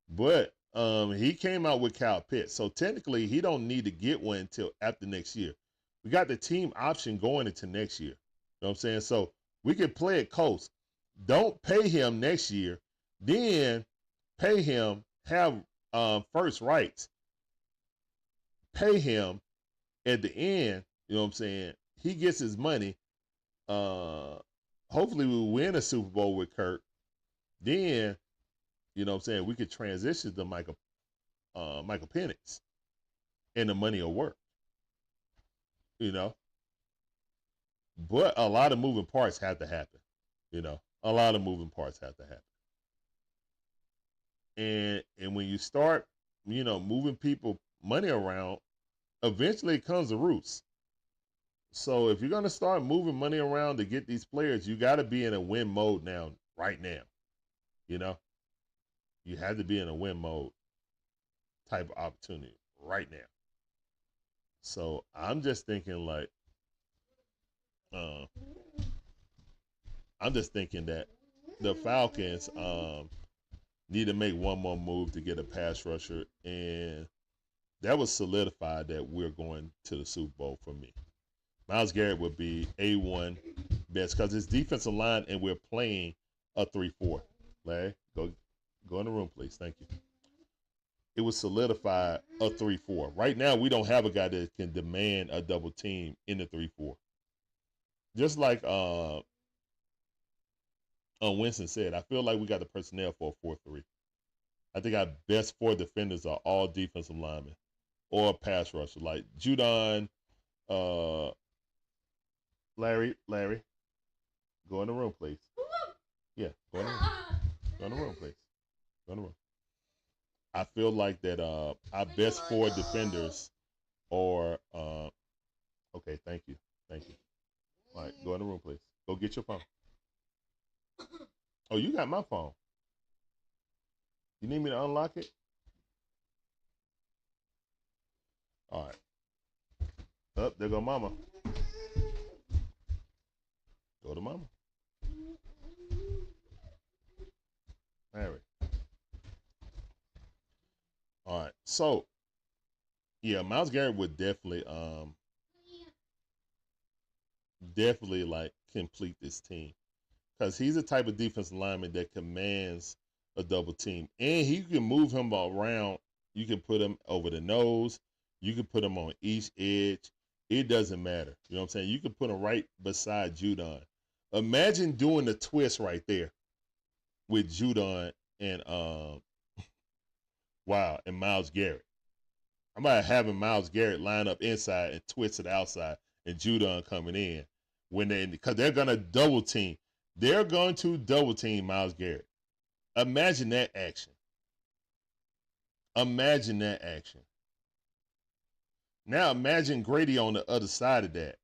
but he came out with Kyle Pitts. So technically, he don't need to get one until after next year. We got the team option going into next year. You know what I'm saying? So we can play it close. Don't pay him next year. Then pay him, have first rights. Pay him at the end. You know what I'm saying? He gets his money. Hopefully we'll win a Super Bowl with Kirk. Then, you know what I'm saying, we could transition to Michael Penix. And the money will work. You know? But a lot of moving parts have to happen. You know? A lot of moving parts have to happen. And when you start, you know, moving people money around, eventually it comes to roost. So if you're going to start moving money around to get these players, you got to be in a win mode now, right now. You know? You have to be in a win mode type of opportunity right now. So I'm just thinking like, I'm just thinking that the Falcons need to make one more move to get a pass rusher, and that was solidified that we're going to the Super Bowl for me. Myles Garrett would be A1 best because it's defensive line, and we're playing a 3-4. Larry, go in the room, please. Thank you. It was solidified a 3-4. Right now, we don't have a guy that can demand a double team in the 3-4. Just like Winston said, I feel like we got the personnel for a 4-3. I think our best 4 defenders are all defensive linemen or pass rusher, like Judon, Larry, go in the room, please. Yeah, go in the room. Go in the room, please. Go in the room. I feel like that our best 4 defenders are okay, thank you. All right, go in the room, please. Go get your phone. Oh, you got my phone. You need me to unlock it? All right. Up, there go mama. Go to mama. Harry. All right. So, yeah, Myles Garrett would definitely like complete this team. Because he's the type of defensive lineman that commands a double team. And he can move him around. You can put him over the nose. You can put him on each edge. It doesn't matter. You know what I'm saying? You can put him right beside Judon. Imagine doing the twist right there with Judon and and Myles Garrett. I'm about having Myles Garrett line up inside and twist to the outside and Judon coming in because they're gonna double team. They're going to double team Myles Garrett. Imagine that action. Imagine that action. Now imagine Grady on the other side of that,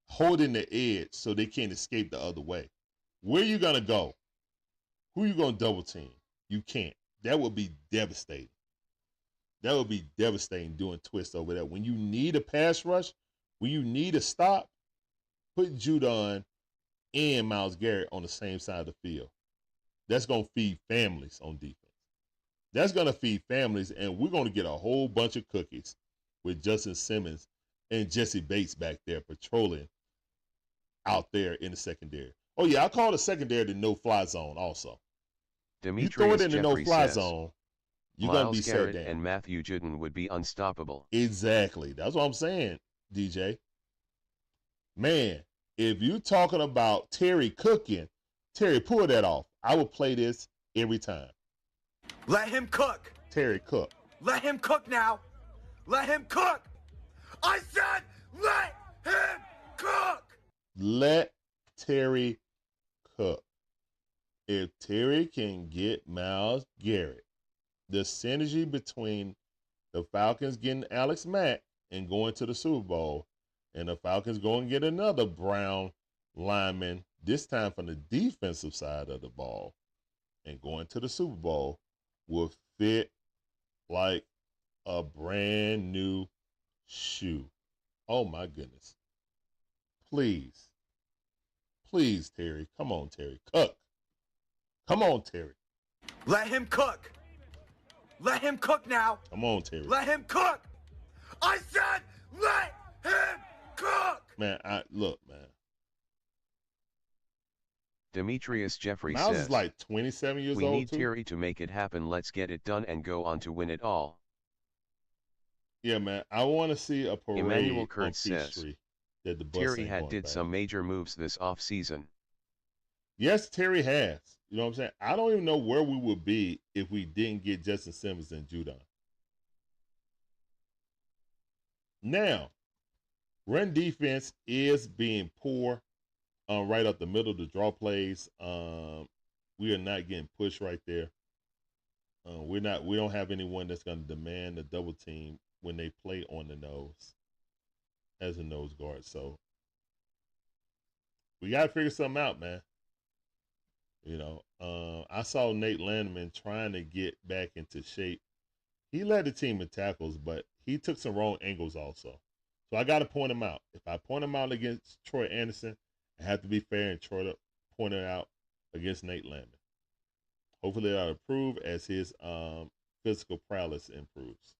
holding the edge so they can't escape the other way. Where you going to go? Who you going to double team? You can't. That would be devastating. That would be devastating doing twists over there. When you need a pass rush, when you need a stop, put Judon and Myles Garrett on the same side of the field. That's going to feed families on defense. That's going to feed families, and we're going to get a whole bunch of cookies with Justin Simmons and Jesse Bates back there patrolling out there in the secondary. Oh, yeah, I call the secondary the no-fly zone also. Demetrius you throw it in the no-fly says, zone, you're going to be Garrett set down. And Matthew Judon would be unstoppable. Exactly. That's what I'm saying, DJ. Man, if you're talking about Terry cooking, Terry, pull that off. I would play this every time. Let him cook. Terry cook. Let him cook now. Let him cook. I said let him cook. Let Terry cook. If Terry can get Myles Garrett, the synergy between the Falcons getting Alex Mack and going to the Super Bowl, and the Falcons going to get another Brown lineman, this time from the defensive side of the ball, and going to the Super Bowl, will fit like a brand new shoe. Oh, my goodness. Please, Terry. Come on, Terry. Cook. Come on, Terry. Let him cook. Let him cook now. Come on, Terry. Let him cook. I said let him cook. Man, look, man. Demetrius Jeffrey Myles says, is like 27 years we old, need too. Terry to make it happen. Let's get it done and go on to win it all. Yeah, man. I want to see a parade Emmanuel on Kurtz says, Peachtree that the bus Terry ain't had going did fast. some major moves this offseason. Yes, Terry has. You know what I'm saying? I don't even know where we would be if we didn't get Justin Simmons and Judon. Now, run defense is being poor right up the middle of the draw plays. We are not getting pushed right there. We don't have anyone that's going to demand a double team when they play on the nose as a nose guard. So we got to figure something out, man. You know, I saw Nate Landman trying to get back into shape. He led the team in tackles, but he took some wrong angles also. So I got to point him out. If I point him out against Troy Anderson, I have to be fair and try to point it out against Nate Landman. Hopefully that'll improve as his physical prowess improves.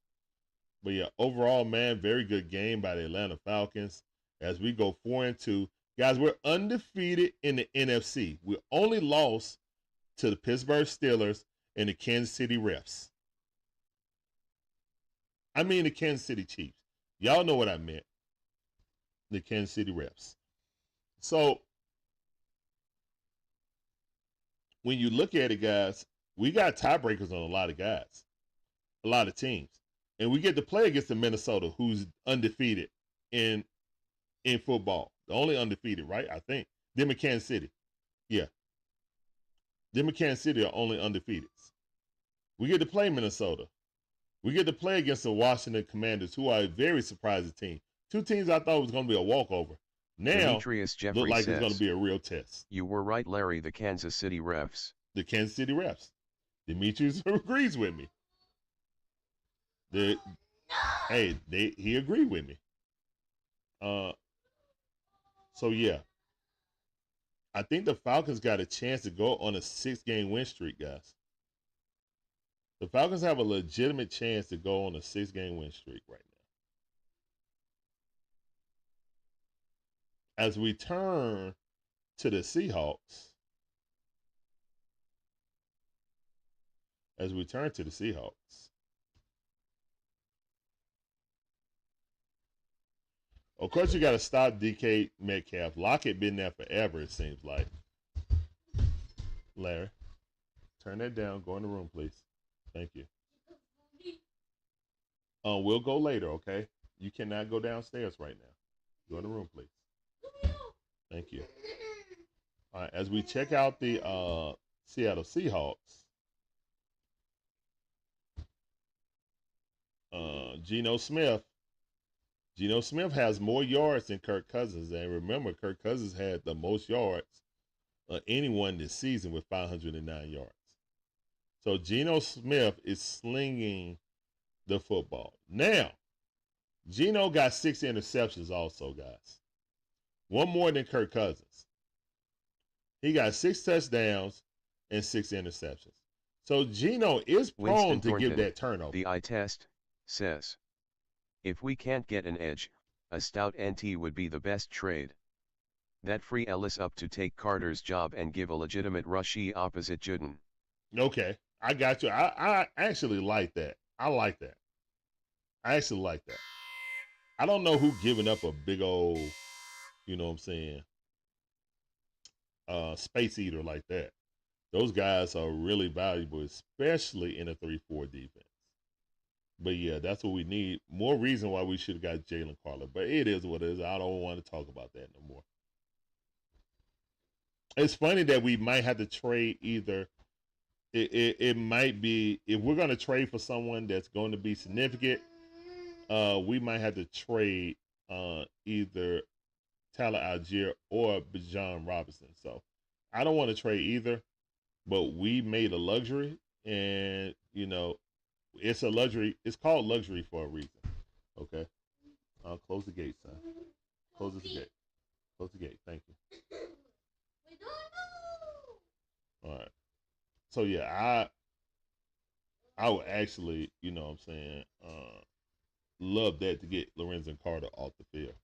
But yeah, overall, man, very good game by the Atlanta Falcons as we go 4-2. Guys, we're undefeated in the NFC. We only lost to the Pittsburgh Steelers and the Kansas City Refs. I mean the Kansas City Chiefs. Y'all know what I meant. The Kansas City Refs. So, when you look at it, guys, we got tiebreakers on a lot of guys, a lot of teams. And we get to play against the Minnesota, who's undefeated in football. The only undefeated, right? I think. Them and Kansas City. Yeah. Them and Kansas City are only undefeated. We get to play Minnesota. We get to play against the Washington Commanders, who are a very surprising team. Two teams I thought was going to be a walkover. Now, Demetrius Jeffrey look like says, it's going to be a real test. You were right, Larry. The Kansas City Refs. The Kansas City Refs. Demetrius agrees with me. He agreed with me. So yeah, I think the Falcons got a chance to go on a 6-game win streak, guys. The Falcons have a legitimate chance to go on a 6-game win streak right now. As we turn to the Seahawks, of course, you got to stop DK Metcalf. Lockett been there forever, it seems like. Larry, turn that down. Go in the room, please. Thank you. We'll go later, okay? You cannot go downstairs right now. Go in the room, please. Thank you. All right, as we check out the Seattle Seahawks, Geno Smith has more yards than Kirk Cousins. And remember, Kirk Cousins had the most yards of anyone this season with 509 yards. So Geno Smith is slinging the football. Now, Geno got 6 interceptions also, guys. One more than Kirk Cousins. He got 6 touchdowns and 6 interceptions. So Geno is prone to give that turnover. The eye test says, if we can't get an edge, a stout NT would be the best trade. That free Ellis up to take Carter's job and give a legitimate rushy opposite Juden. Okay, I got you. I actually like that. I like that. I actually like that. I don't know who giving up a big old, you know what I'm saying, space eater like that. Those guys are really valuable, especially in a 3-4 defense. But yeah, that's what we need. More reason why we should have got Jalen Carter. But it is what it is. I don't want to talk about that no more. It's funny that we might have to trade either. It might be, if we're going to trade for someone that's going to be significant, we might have to trade either Tyler Algier or Bijan Robinson. So I don't want to trade either, but we made a luxury, and you know, it's a luxury. It's called luxury for a reason. Okay. Close the gate, son. Close this gate. Close the gate. Thank you. All right. So yeah, I would actually, you know what I'm saying, love that to get Lorenzen Carter off the field.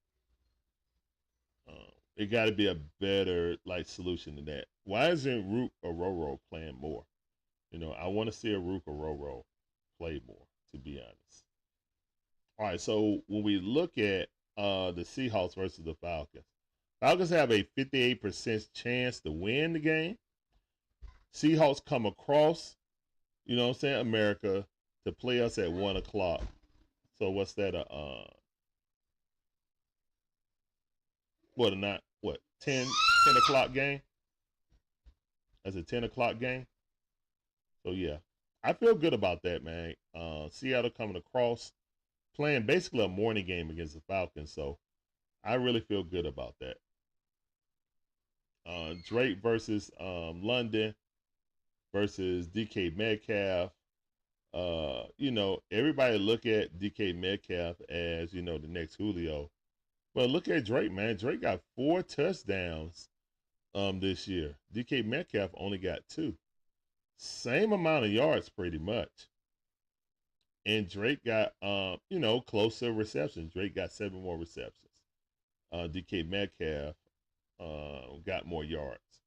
It got to be a better like solution than that. Why isn't Rook or Roro playing more? You know, I want to see a Rook or Roro play more, to be honest. All right, so when we look at the Seahawks versus the Falcons, Falcons have a 58% chance to win the game. Seahawks come across, you know what I'm saying, America to play us at 1 o'clock. So what's that? 10 o'clock game? That's a 10 o'clock game. So yeah, I feel good about that, man. Seattle coming across, playing basically a morning game against the Falcons. So I really feel good about that. Drake versus London versus DK Metcalf. You know, everybody look at DK Metcalf as, you know, the next Julio. But look at Drake, man. Drake got 4 touchdowns this year. DK Metcalf only got 2. Same amount of yards pretty much. And Drake got, you know, closer receptions. Drake got 7 more receptions. DK Metcalf got more yards,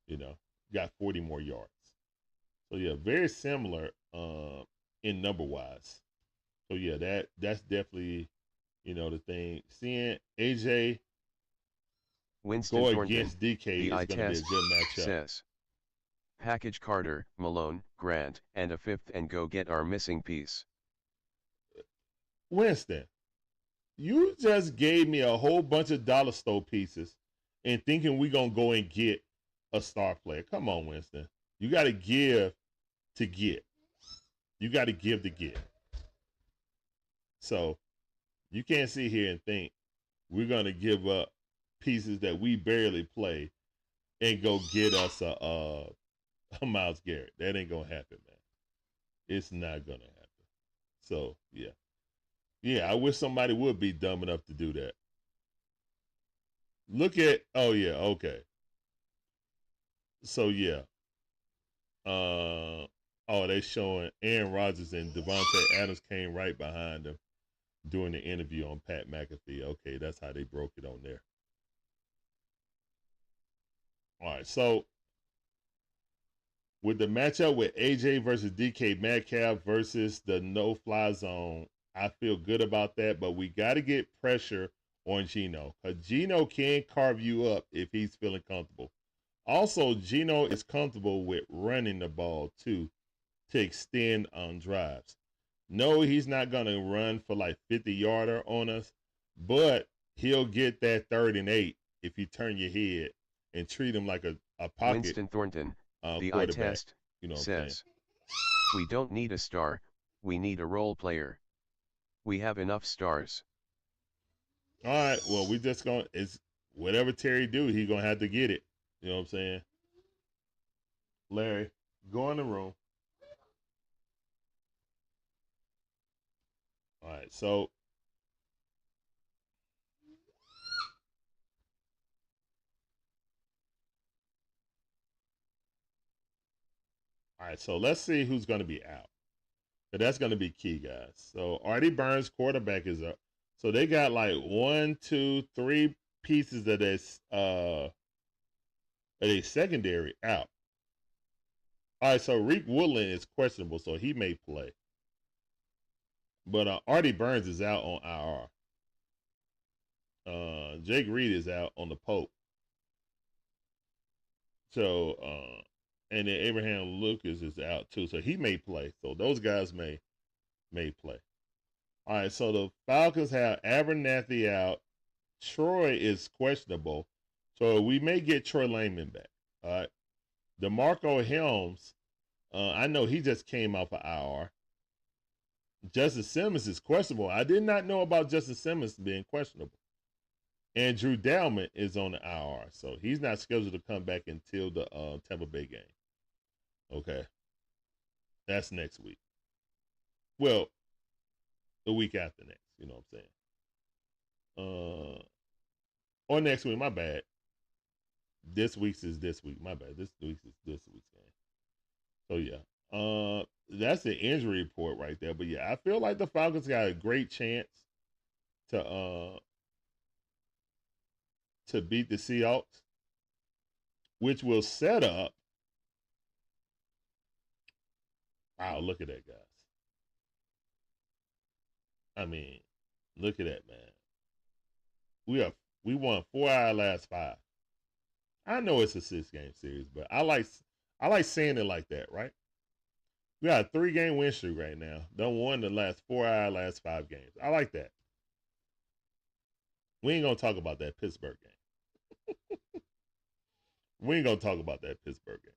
you know, got 40 more yards. So, yeah, very similar in number-wise. So, yeah, that's definitely, you know, the thing. Seeing AJ Winston go Thornton, against DK is going to be a good matchup. Says, package Carter, Malone, Grant, and a 5th and go get our missing piece. Winston, you just gave me a whole bunch of dollar store pieces and thinking we're going to go and get a star player. Come on, Winston. You got to give to get. You got to give to get. So you can't sit here and think we're going to give up pieces that we barely play and go get us a Myles Garrett. That ain't going to happen, man. It's not going to happen. So, yeah. Yeah, I wish somebody would be dumb enough to do that. Look at, oh, yeah, okay. So, yeah. They showing Aaron Rodgers and Devontae Adams came right behind him during the interview on Pat McAfee. Okay, that's how they broke it on there. All right, so with the matchup with AJ versus DK Metcalf versus the no-fly zone, I feel good about that, but we got to get pressure on Geno, because Geno can carve you up if he's feeling comfortable. Also, Geno is comfortable with running the ball, too, to extend on drives. No, he's not going to run for like 50-yarder on us, but he'll get that 3rd and 8 if you turn your head and treat him like a pocket Winston Thornton, the eye quarterback. test, You know what I'm saying? says, we don't need a star, we need a role player. We have enough stars. All right, well, we just going to, it's whatever Terry do, he's going to have to get it. You know what I'm saying? Larry, go in the room. All right, so let's see who's going to be out. But that's going to be key, guys. So Artie Burns, quarterback, is up. So they got like 1, 2, 3 pieces of this secondary out. All right, so Reek Woodland is questionable, so he may play. But Artie Burns is out on IR. Jake Reed is out on the Pope. So, and then Abraham Lucas is out too, so he may play. So those guys may play. All right, so the Falcons have Abernathy out. Troy is questionable, so we may get Troy Lehman back. All right. DeMarco Helms, I know he just came off of IR. Justin Simmons is questionable. I did not know about Justin Simmons being questionable. And Drew Dalman is on the IR, so he's not scheduled to come back until the Tampa Bay game. Okay. That's next week. Well, the week after next, you know what I'm saying? Or next week, my bad. This week's is this week, my bad. This week's is this week's game. So yeah, that's the injury report right there. But yeah, I feel like the Falcons got a great chance to beat the Seahawks, which will set up. Wow, look at that, guys. I mean, look at that, man. We won 4 out of the last 5. I know it's a 6-game series, but I like saying it like that, right? We got a 3-game win streak right now. Done won the last 4 out of the last 5 games. I like that. We ain't gonna talk about that Pittsburgh game. We ain't gonna talk about that Pittsburgh game.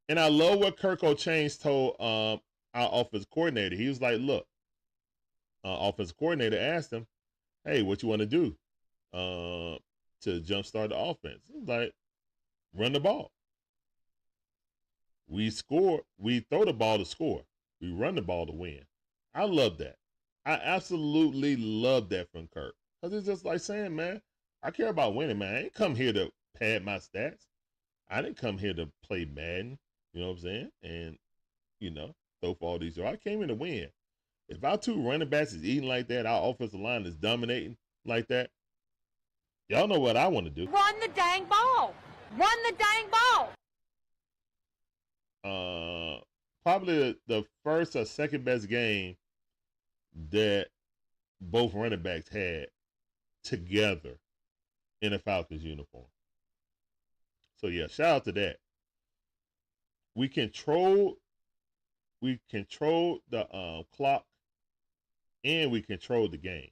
And I love what Kirk O'Chains told our offensive coordinator. He was like, look, offensive coordinator asked him, hey, what you want to do to jumpstart the offense? He was like, run the ball. We score. We throw the ball to score. We run the ball to win. I love that. I absolutely love that from Kirk. Because it's just like saying, man, I care about winning, man. I ain't come here to pad my stats. I didn't come here to play Madden. You know what I'm saying? And, you know, throw for all these yards. I came here to win. If our 2 running backs is eating like that, our offensive line is dominating like that, y'all know what I want to do. Run the dang ball. Run the dang ball. Probably the first or second best game that both running backs had together in a Falcons uniform. So yeah, shout out to that. We control the clock, and we control the game.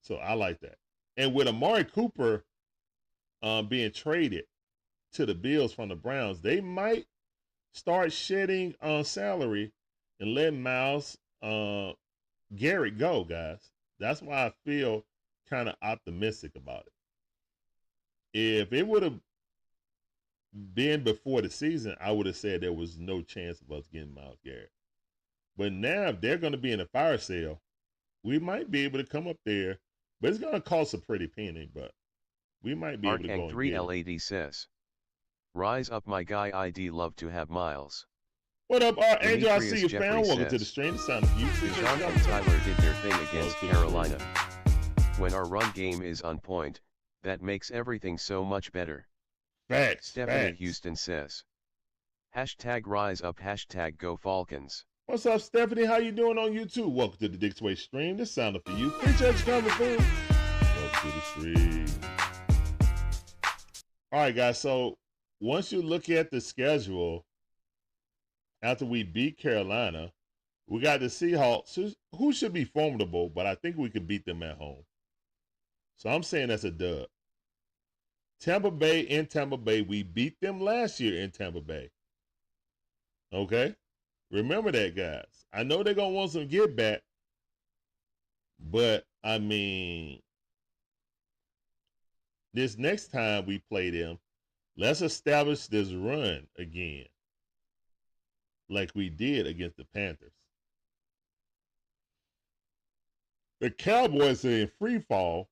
So I like that. And with Amari Cooper being traded to the Bills from the Browns, they might start shedding salary and letting Myles Garrett go, guys. That's why I feel kind of optimistic about it. If it would have been before the season, I would have said there was no chance of us getting Myles Garrett. But now, if they're going to be in a fire sale, we might be able to come up there. But it's going to cost a pretty penny, but we might be able to go and 3 get LAD says, rise up my guy, I'd love to have Miles. What up, Angel? I see you, Jeffrey fam. Welcome says, to the stream. The sound of you. John and Tyler did their thing against Carolina. When our run game is on point, that makes everything so much better. Facts. Stephanie Houston says, hashtag rise up, hashtag go Falcons. What's up, Stephanie? How you doing on YouTube? Welcome to the Dixon Way stream. This sounded for you. Appreciate you coming through. Welcome to the stream. All right, guys. So once you look at the schedule, after we beat Carolina, we got the Seahawks, who should be formidable, but I think we could beat them at home. So I'm saying that's a dub. Tampa Bay in Tampa Bay. We beat them last year in Tampa Bay. Okay? Remember that, guys. I know they're going to want some get back, but, I mean, this next time we play them, let's establish this run again like we did against the Panthers. The Cowboys are in free fall,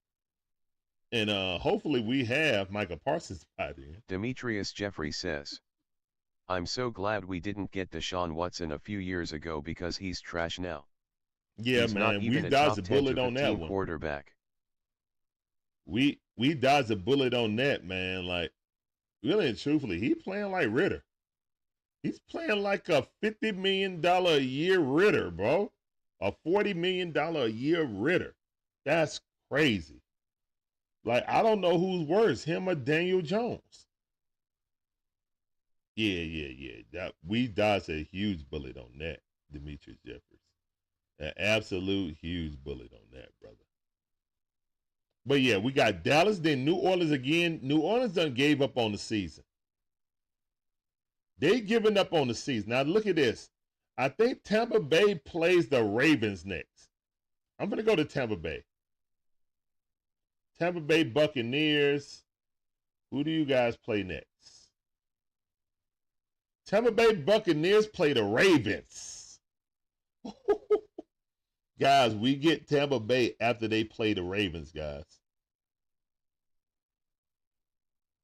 and hopefully we have Micah Parsons by then. Demetrius Jeffrey says, I'm so glad we didn't get Deshaun Watson a few years ago because he's trash now. Yeah, he's man, we dodged a bullet on that one. Quarterback. We dodged a bullet on that, man. Like, really and truthfully, he playing like Ritter. He's playing like a $50 million a year Ritter, bro. A $40 million a year Ritter. That's crazy. Like, I don't know who's worse, him or Daniel Jones. Yeah. We dodged a huge bullet on that. Demetrius Jeffries. An absolute huge bullet on that, brother. But yeah, we got Dallas, then New Orleans again. New Orleans done gave up on the season. They giving up on the season. Now look at this. I think Tampa Bay plays the Ravens next. I'm going to go to Tampa Bay. Tampa Bay Buccaneers. Who do you guys play next? Tampa Bay Buccaneers play the Ravens. Guys, we get Tampa Bay after they play the Ravens, guys.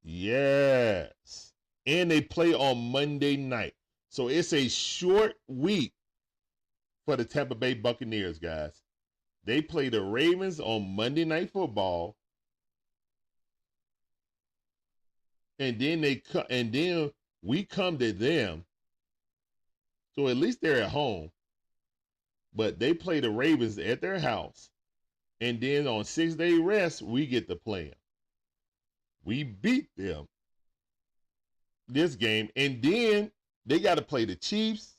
Yes. And they play on Monday night. So it's a short week for the Tampa Bay Buccaneers, guys. They play the Ravens on Monday Night Football. And then we come to them. So at least they're at home. But they play the Ravens at their house. And then on 6-day rest, we get to play them. We beat them this game. And then they got to play the Chiefs,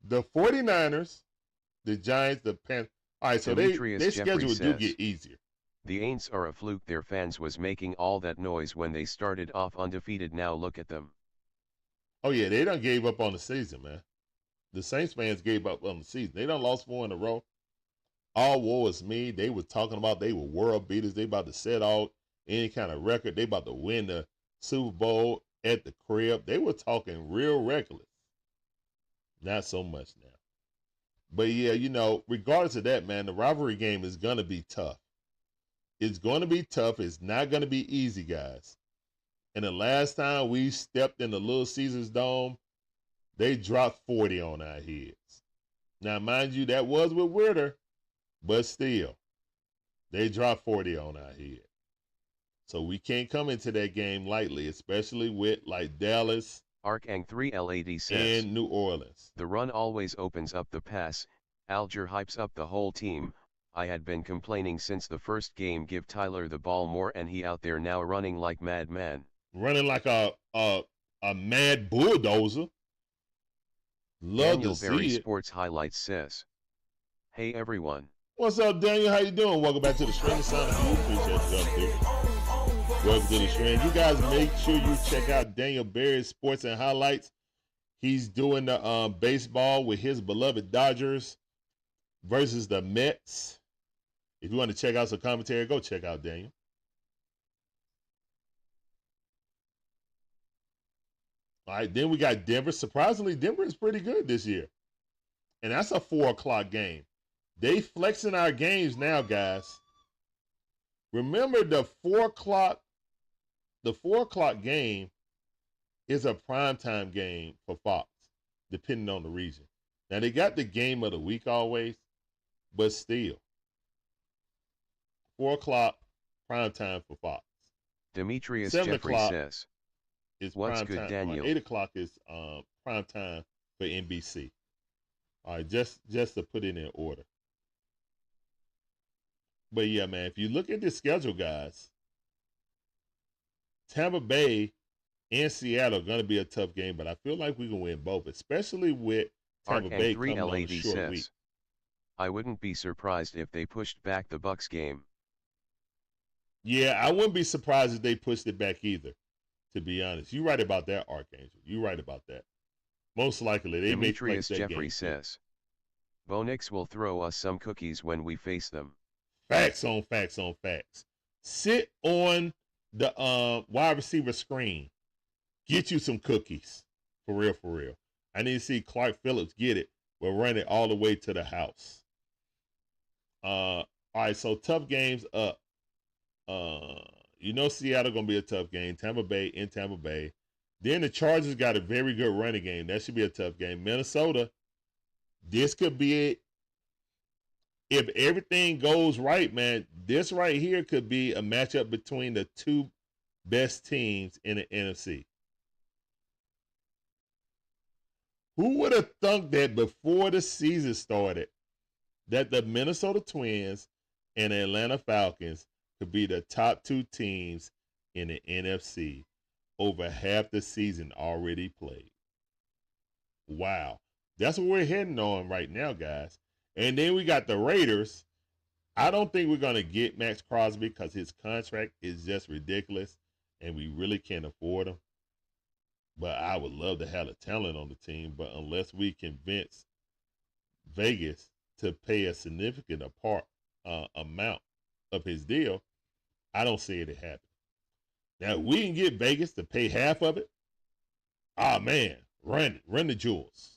the 49ers, the Giants, the Panthers. All right, so their schedule do get easier. The Aints are a fluke. Their fans was making all that noise when they started off undefeated. Now look at them. Oh, yeah, they done gave up on the season, man. The Saints fans gave up on the season. They done lost 4 in a row. All woe is me. They were talking about they were world beaters. They about to set out any kind of record. They about to win the Super Bowl at the crib. They were talking real reckless. Not so much now. But, yeah, you know, regardless of that, man, the rivalry game is going to be tough. It's going to be tough. It's not going to be easy, guys. And the last time we stepped in the Little Caesars Dome, they dropped 40 on our heads. Now, mind you, that was with Ritter, but still, they dropped 40 on our head. So we can't come into that game lightly, especially with like Dallas, Arcang 3LAD says, and New Orleans. The run always opens up the pass. Alger hypes up the whole team. I had been complaining since the first game. Give Tyler the ball more, and he out there now running like madman. Running like a mad bulldozer. Love Daniel to see Berry it. Sports Highlights says, hey everyone. What's up, Daniel? How you doing? Welcome back to the stream. Sound of you. Appreciate you up there. Welcome to the stream. You guys make sure you check out Daniel Berry Sports and Highlights. He's doing the baseball with his beloved Dodgers versus the Mets. If you want to check out some commentary, go check out Daniel. All right, then we got Denver. Surprisingly, Denver is pretty good this year. And that's a 4 o'clock game. They flexing our games now, guys. Remember the 4 o'clock game is a primetime game for Fox, depending on the region. Now, they got the game of the week always, but still. 4 o'clock, primetime for Fox. Demetrius 7 Jeffrey o'clock says, is what's prime good, time. Daniel? 8 o'clock is prime time for NBC. All right, just to put it in order. But yeah, man, if you look at this schedule, guys, Tampa Bay and Seattle are going to be a tough game, but I feel like we can win both, especially with Tampa Bay coming on a short week. I wouldn't be surprised if they pushed back the Bucs game. Yeah, I wouldn't be surprised if they pushed it back either, to be honest. You're right about that, Archangel. You're right about that. Most likely, they may place that Jeffrey game. says, Bonix will throw us some cookies when we face them. Facts on facts on facts. Sit on the wide receiver screen. Get you some cookies. For real, for real. I need to see Clark Phillips get it, but run it all the way to the house. All right, so tough games up. You know Seattle going to be a tough game. Tampa Bay in Tampa Bay. Then the Chargers got a very good running game. That should be a tough game. Minnesota, this could be it. If everything goes right, man, this right here could be a matchup between the two best teams in the NFC. Who would have thunk that before the season started that the Minnesota Twins and the Atlanta Falcons could be the top 2 teams in the NFC over half the season already played? Wow. That's what we're heading on right now, guys. And then we got the Raiders. I don't think we're going to get Max Crosby because his contract is just ridiculous, and we really can't afford him. But I would love to have the talent on the team. But unless we convince Vegas to pay a significant amount of his deal, I don't see it happen. Now, if we can get Vegas to pay half of it, man, run the jewels.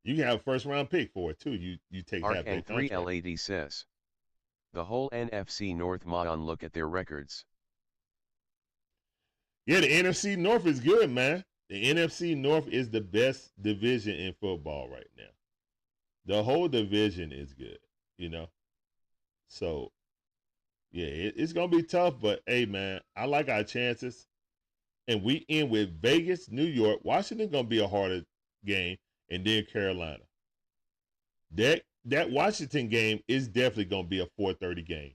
You can have a first-round pick for it, too. You take half that contract. Ark3LAD says, the whole NFC North Mayan look at their records. Yeah, the NFC North is good, man. The NFC North is the best division in football right now. The whole division is good, you know. So, yeah, it's going to be tough, but, hey, man, I like our chances. And we end with Vegas, New York. Washington going to be a harder game, and then Carolina. That Washington game is definitely going to be a 4:30 game.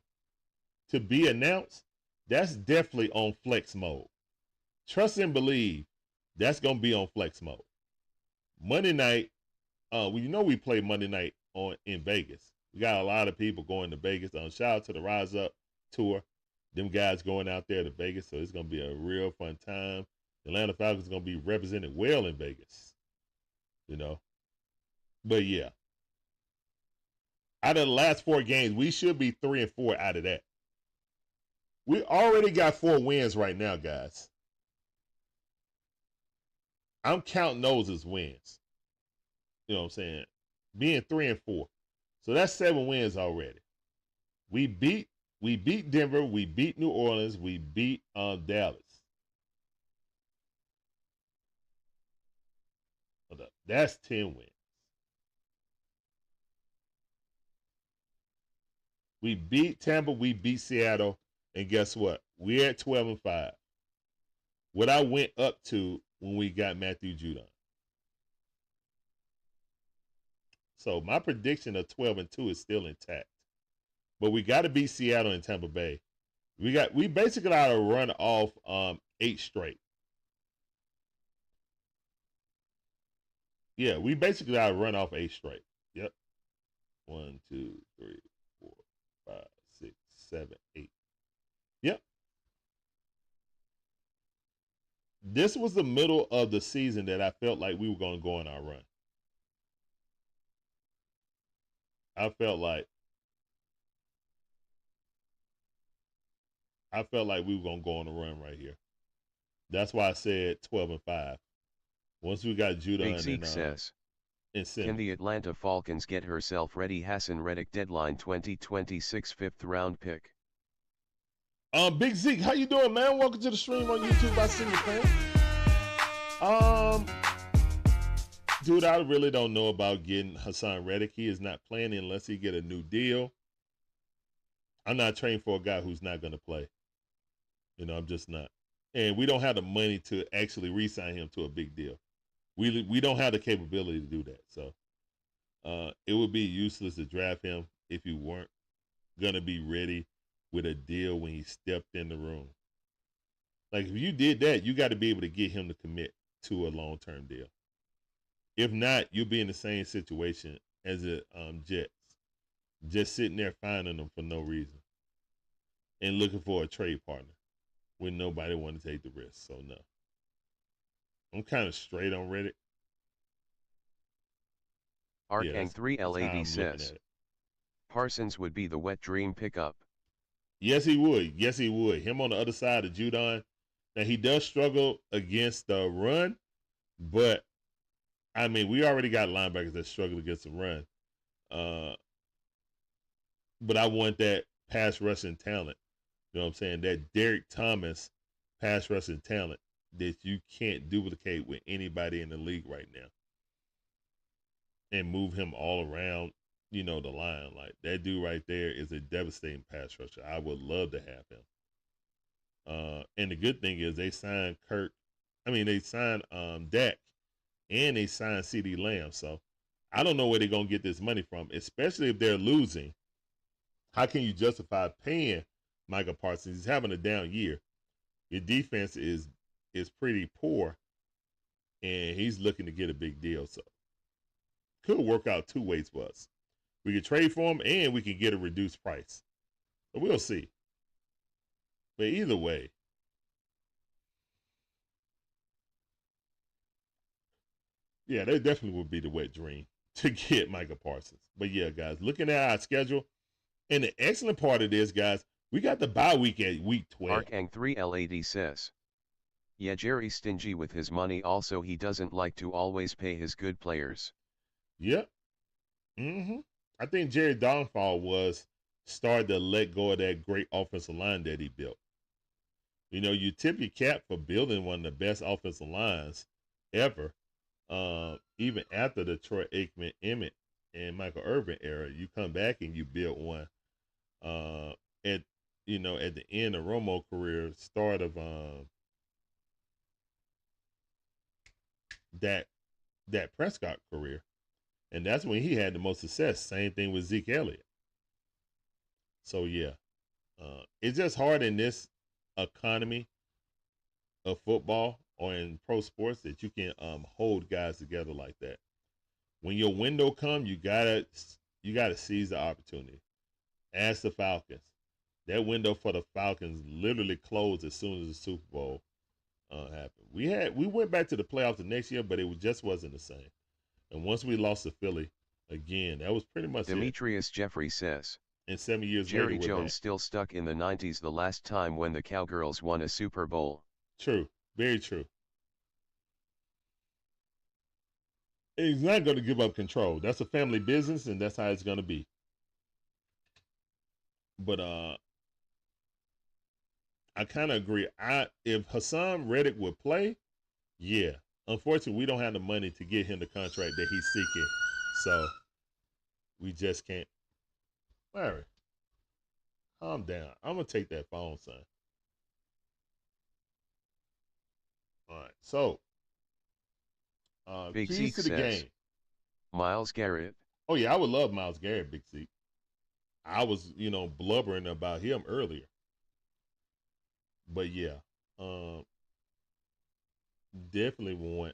To be announced, that's definitely on flex mode. Trust and believe, that's going to be on flex mode. Monday night, we play Monday night in Vegas. We got a lot of people going to Vegas. Shout out to the Rise Up tour. Them guys going out there to Vegas, so it's going to be a real fun time. The Atlanta Falcons are going to be represented well in Vegas, you know. But, yeah. Out of the last 4 games, we should be 3-4 out of that. We already got 4 wins right now, guys. I'm counting those as wins. You know what I'm saying? Being 3-4. So that's 7 wins already. We beat Denver. We beat New Orleans. We beat Dallas. Hold up. That's 10 wins. We beat Tampa. We beat Seattle. And guess what? We're at 12-5. What I went up to when we got Matthew Judon. So my prediction of 12-2 is still intact. But we got to beat Seattle and Tampa Bay. We basically got to run off 8 straight. Yeah, we basically got to run off 8 straight. Yep. 1, 2, 3, 4, 5, 6, 7, 8. Yep. This was the middle of the season that I felt like we were going to go on our run. I felt like we were going to go on a run right here. That's why I said 12-5. Once we got Judon Big Zeke says, can the Atlanta Falcons get herself ready? Hassan Reddick deadline 2026 5th round pick. Big Zeke, how you doing, man? Welcome to the stream on YouTube. I see you, man. Dude, I really don't know about getting Hassan Reddick. He is not playing unless he get a new deal. I'm not training for a guy who's not going to play. You know, I'm just not. And we don't have the money to actually re-sign him to a big deal. We don't have the capability to do that. So it would be useless to draft him if you weren't going to be ready with a deal when he stepped in the room. Like, if you did that, you got to be able to get him to commit to a long-term deal. If not, you'll be in the same situation as the Jets, just sitting there finding them for no reason and looking for a trade partner when nobody want to take the risk. So, no. I'm kind of straight on Reddit. Arkang3LAD says, Parsons would be the wet dream pickup. Yes, he would. Yes, he would. Him on the other side of Judon. Now, he does struggle against the run, but, I mean, we already got linebackers that struggle against the run. But I want that pass rushing talent. You know what I'm saying? That Derek Thomas pass rushing talent that you can't duplicate with anybody in the league right now. And move him all around, you know, the line. Like, that dude right there is a devastating pass rusher. I would love to have him. And the good thing is they signed Dak, and they signed C.D. Lamb. So I don't know where they're going to get this money from, especially if they're losing. How can you justify paying Micah Parsons? He's having a down year. Your defense is pretty poor, and he's looking to get a big deal. So could work out two ways for us. We could trade for him and we could get a reduced price. But we'll see. But either way, yeah, that definitely would be the wet dream to get Micah Parsons. But yeah, guys, looking at our schedule, and the excellent part of this, guys, we got the bye week at week 12. Arkang3LAD says, yeah, Jerry's stingy with his money. Also, he doesn't like to always pay his good players. Yep. I think Jerry downfall was start to let go of that great offensive line that he built. You know, you tip your cap for building one of the best offensive lines ever. Even after the Troy Aikman, Emmett, and Michael Irvin era, you come back and you build one. At the end of Romo's career, start of that Prescott career, and that's when he had the most success. Same thing with Zeke Elliott. So yeah, it's just hard in this economy of football or in pro sports that you can hold guys together like that. When your window comes, you gotta seize the opportunity. Ask the Falcons. That window for the Falcons literally closed as soon as the Super Bowl happened. We went back to the playoffs the next year, but it just wasn't the same. And once we lost to Philly again, that was pretty much Demetrius Jeffrey says, and 7 years Jerry later, Jones still stuck in the 90s, the last time when the Cowgirls won a Super Bowl. True. Very true. He's not going to give up control. That's a family business, and that's how it's going to be. But I kind of agree. If Hassan Reddick would play, yeah. Unfortunately, we don't have the money to get him the contract that he's seeking. So we just can't. Larry, calm down. I'm going to take that phone, son. All right. So, Big keys Zeke to the says, game. Myles Garrett. Oh, yeah, I would love Myles Garrett, Big Zeke. I was, blubbering about him earlier. But, yeah, definitely want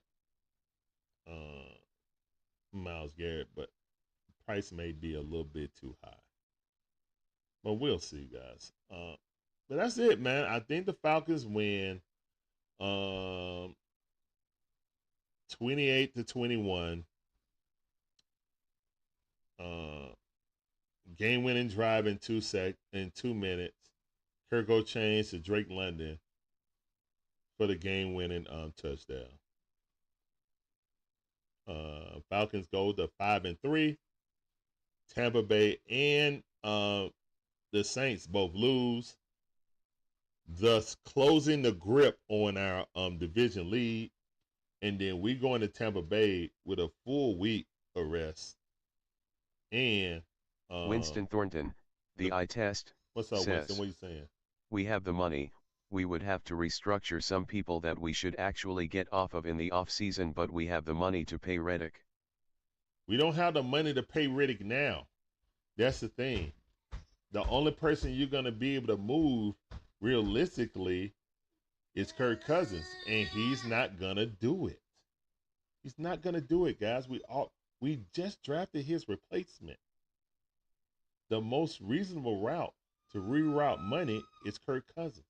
Myles Garrett, but price may be a little bit too high. But we'll see, guys. But that's it, man. I think the Falcons win 28-21. Game-winning drive in 2 minutes. Kirko changed to Drake London for the game-winning touchdown. Falcons go to 5-3. Tampa Bay and the Saints both lose, thus closing the grip on our division lead. And then we go into Tampa Bay with a full week of rest. And Winston Thornton, the eye test, what's up, says, Winston? What are you saying? We have the money. We would have to restructure some people that we should actually get off of in the off-season, but we have the money to pay Reddick. We don't have the money to pay Reddick now. That's the thing. The only person you're going to be able to move realistically is Kirk Cousins, and he's not going to do it. He's not going to do it, guys. We just drafted his replacement. The most reasonable route to reroute money is Kirk Cousins.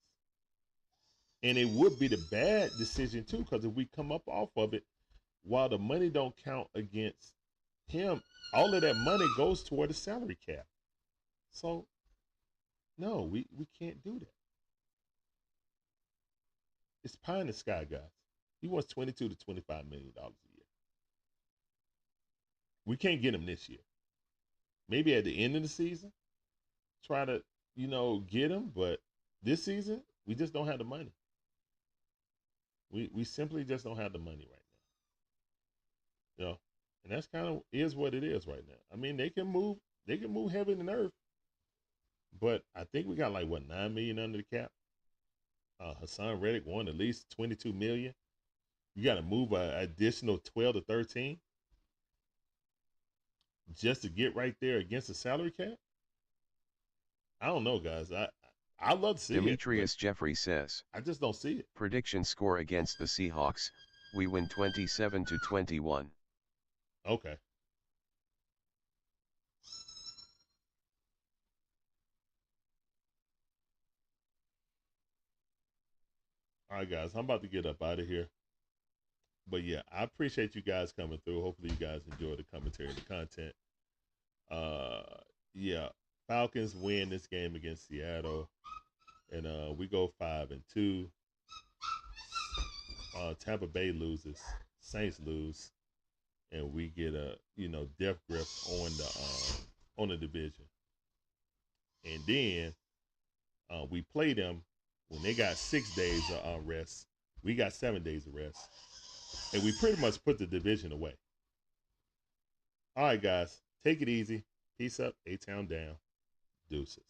And it would be the bad decision, too, because if we come up off of it, while the money don't count against him, all of that money goes toward the salary cap. So, no, we can't do that. It's pie in the sky, guys. He wants $22 to $25 million a year. We can't get him this year. Maybe at the end of the season, try to, get him. But this season, we just don't have the money. We simply just don't have the money right now. And that's kind of is what it is right now. I mean, they can move heaven and earth. But I think we got $9 million under the cap. Hassan Reddick won at least $22 million. You got to move an additional 12 to 13 just to get right there against the salary cap. I don't know, guys. I love to see Demetrius Jeffrey says, I just don't see it. Prediction score against the Seahawks, we win 27-21. Okay. All right, guys, I'm about to get up out of here. But yeah, I appreciate you guys coming through. Hopefully you guys enjoy the commentary and the content. Yeah, Falcons win this game against Seattle. And we go 5-2. Tampa Bay loses. Saints lose. And we get a, death grip on the division. And then we play them when they got 6 days of rest. We got 7 days of rest. And we pretty much put the division away. All right, guys. Take it easy. Peace up. A-Town down. Deuces.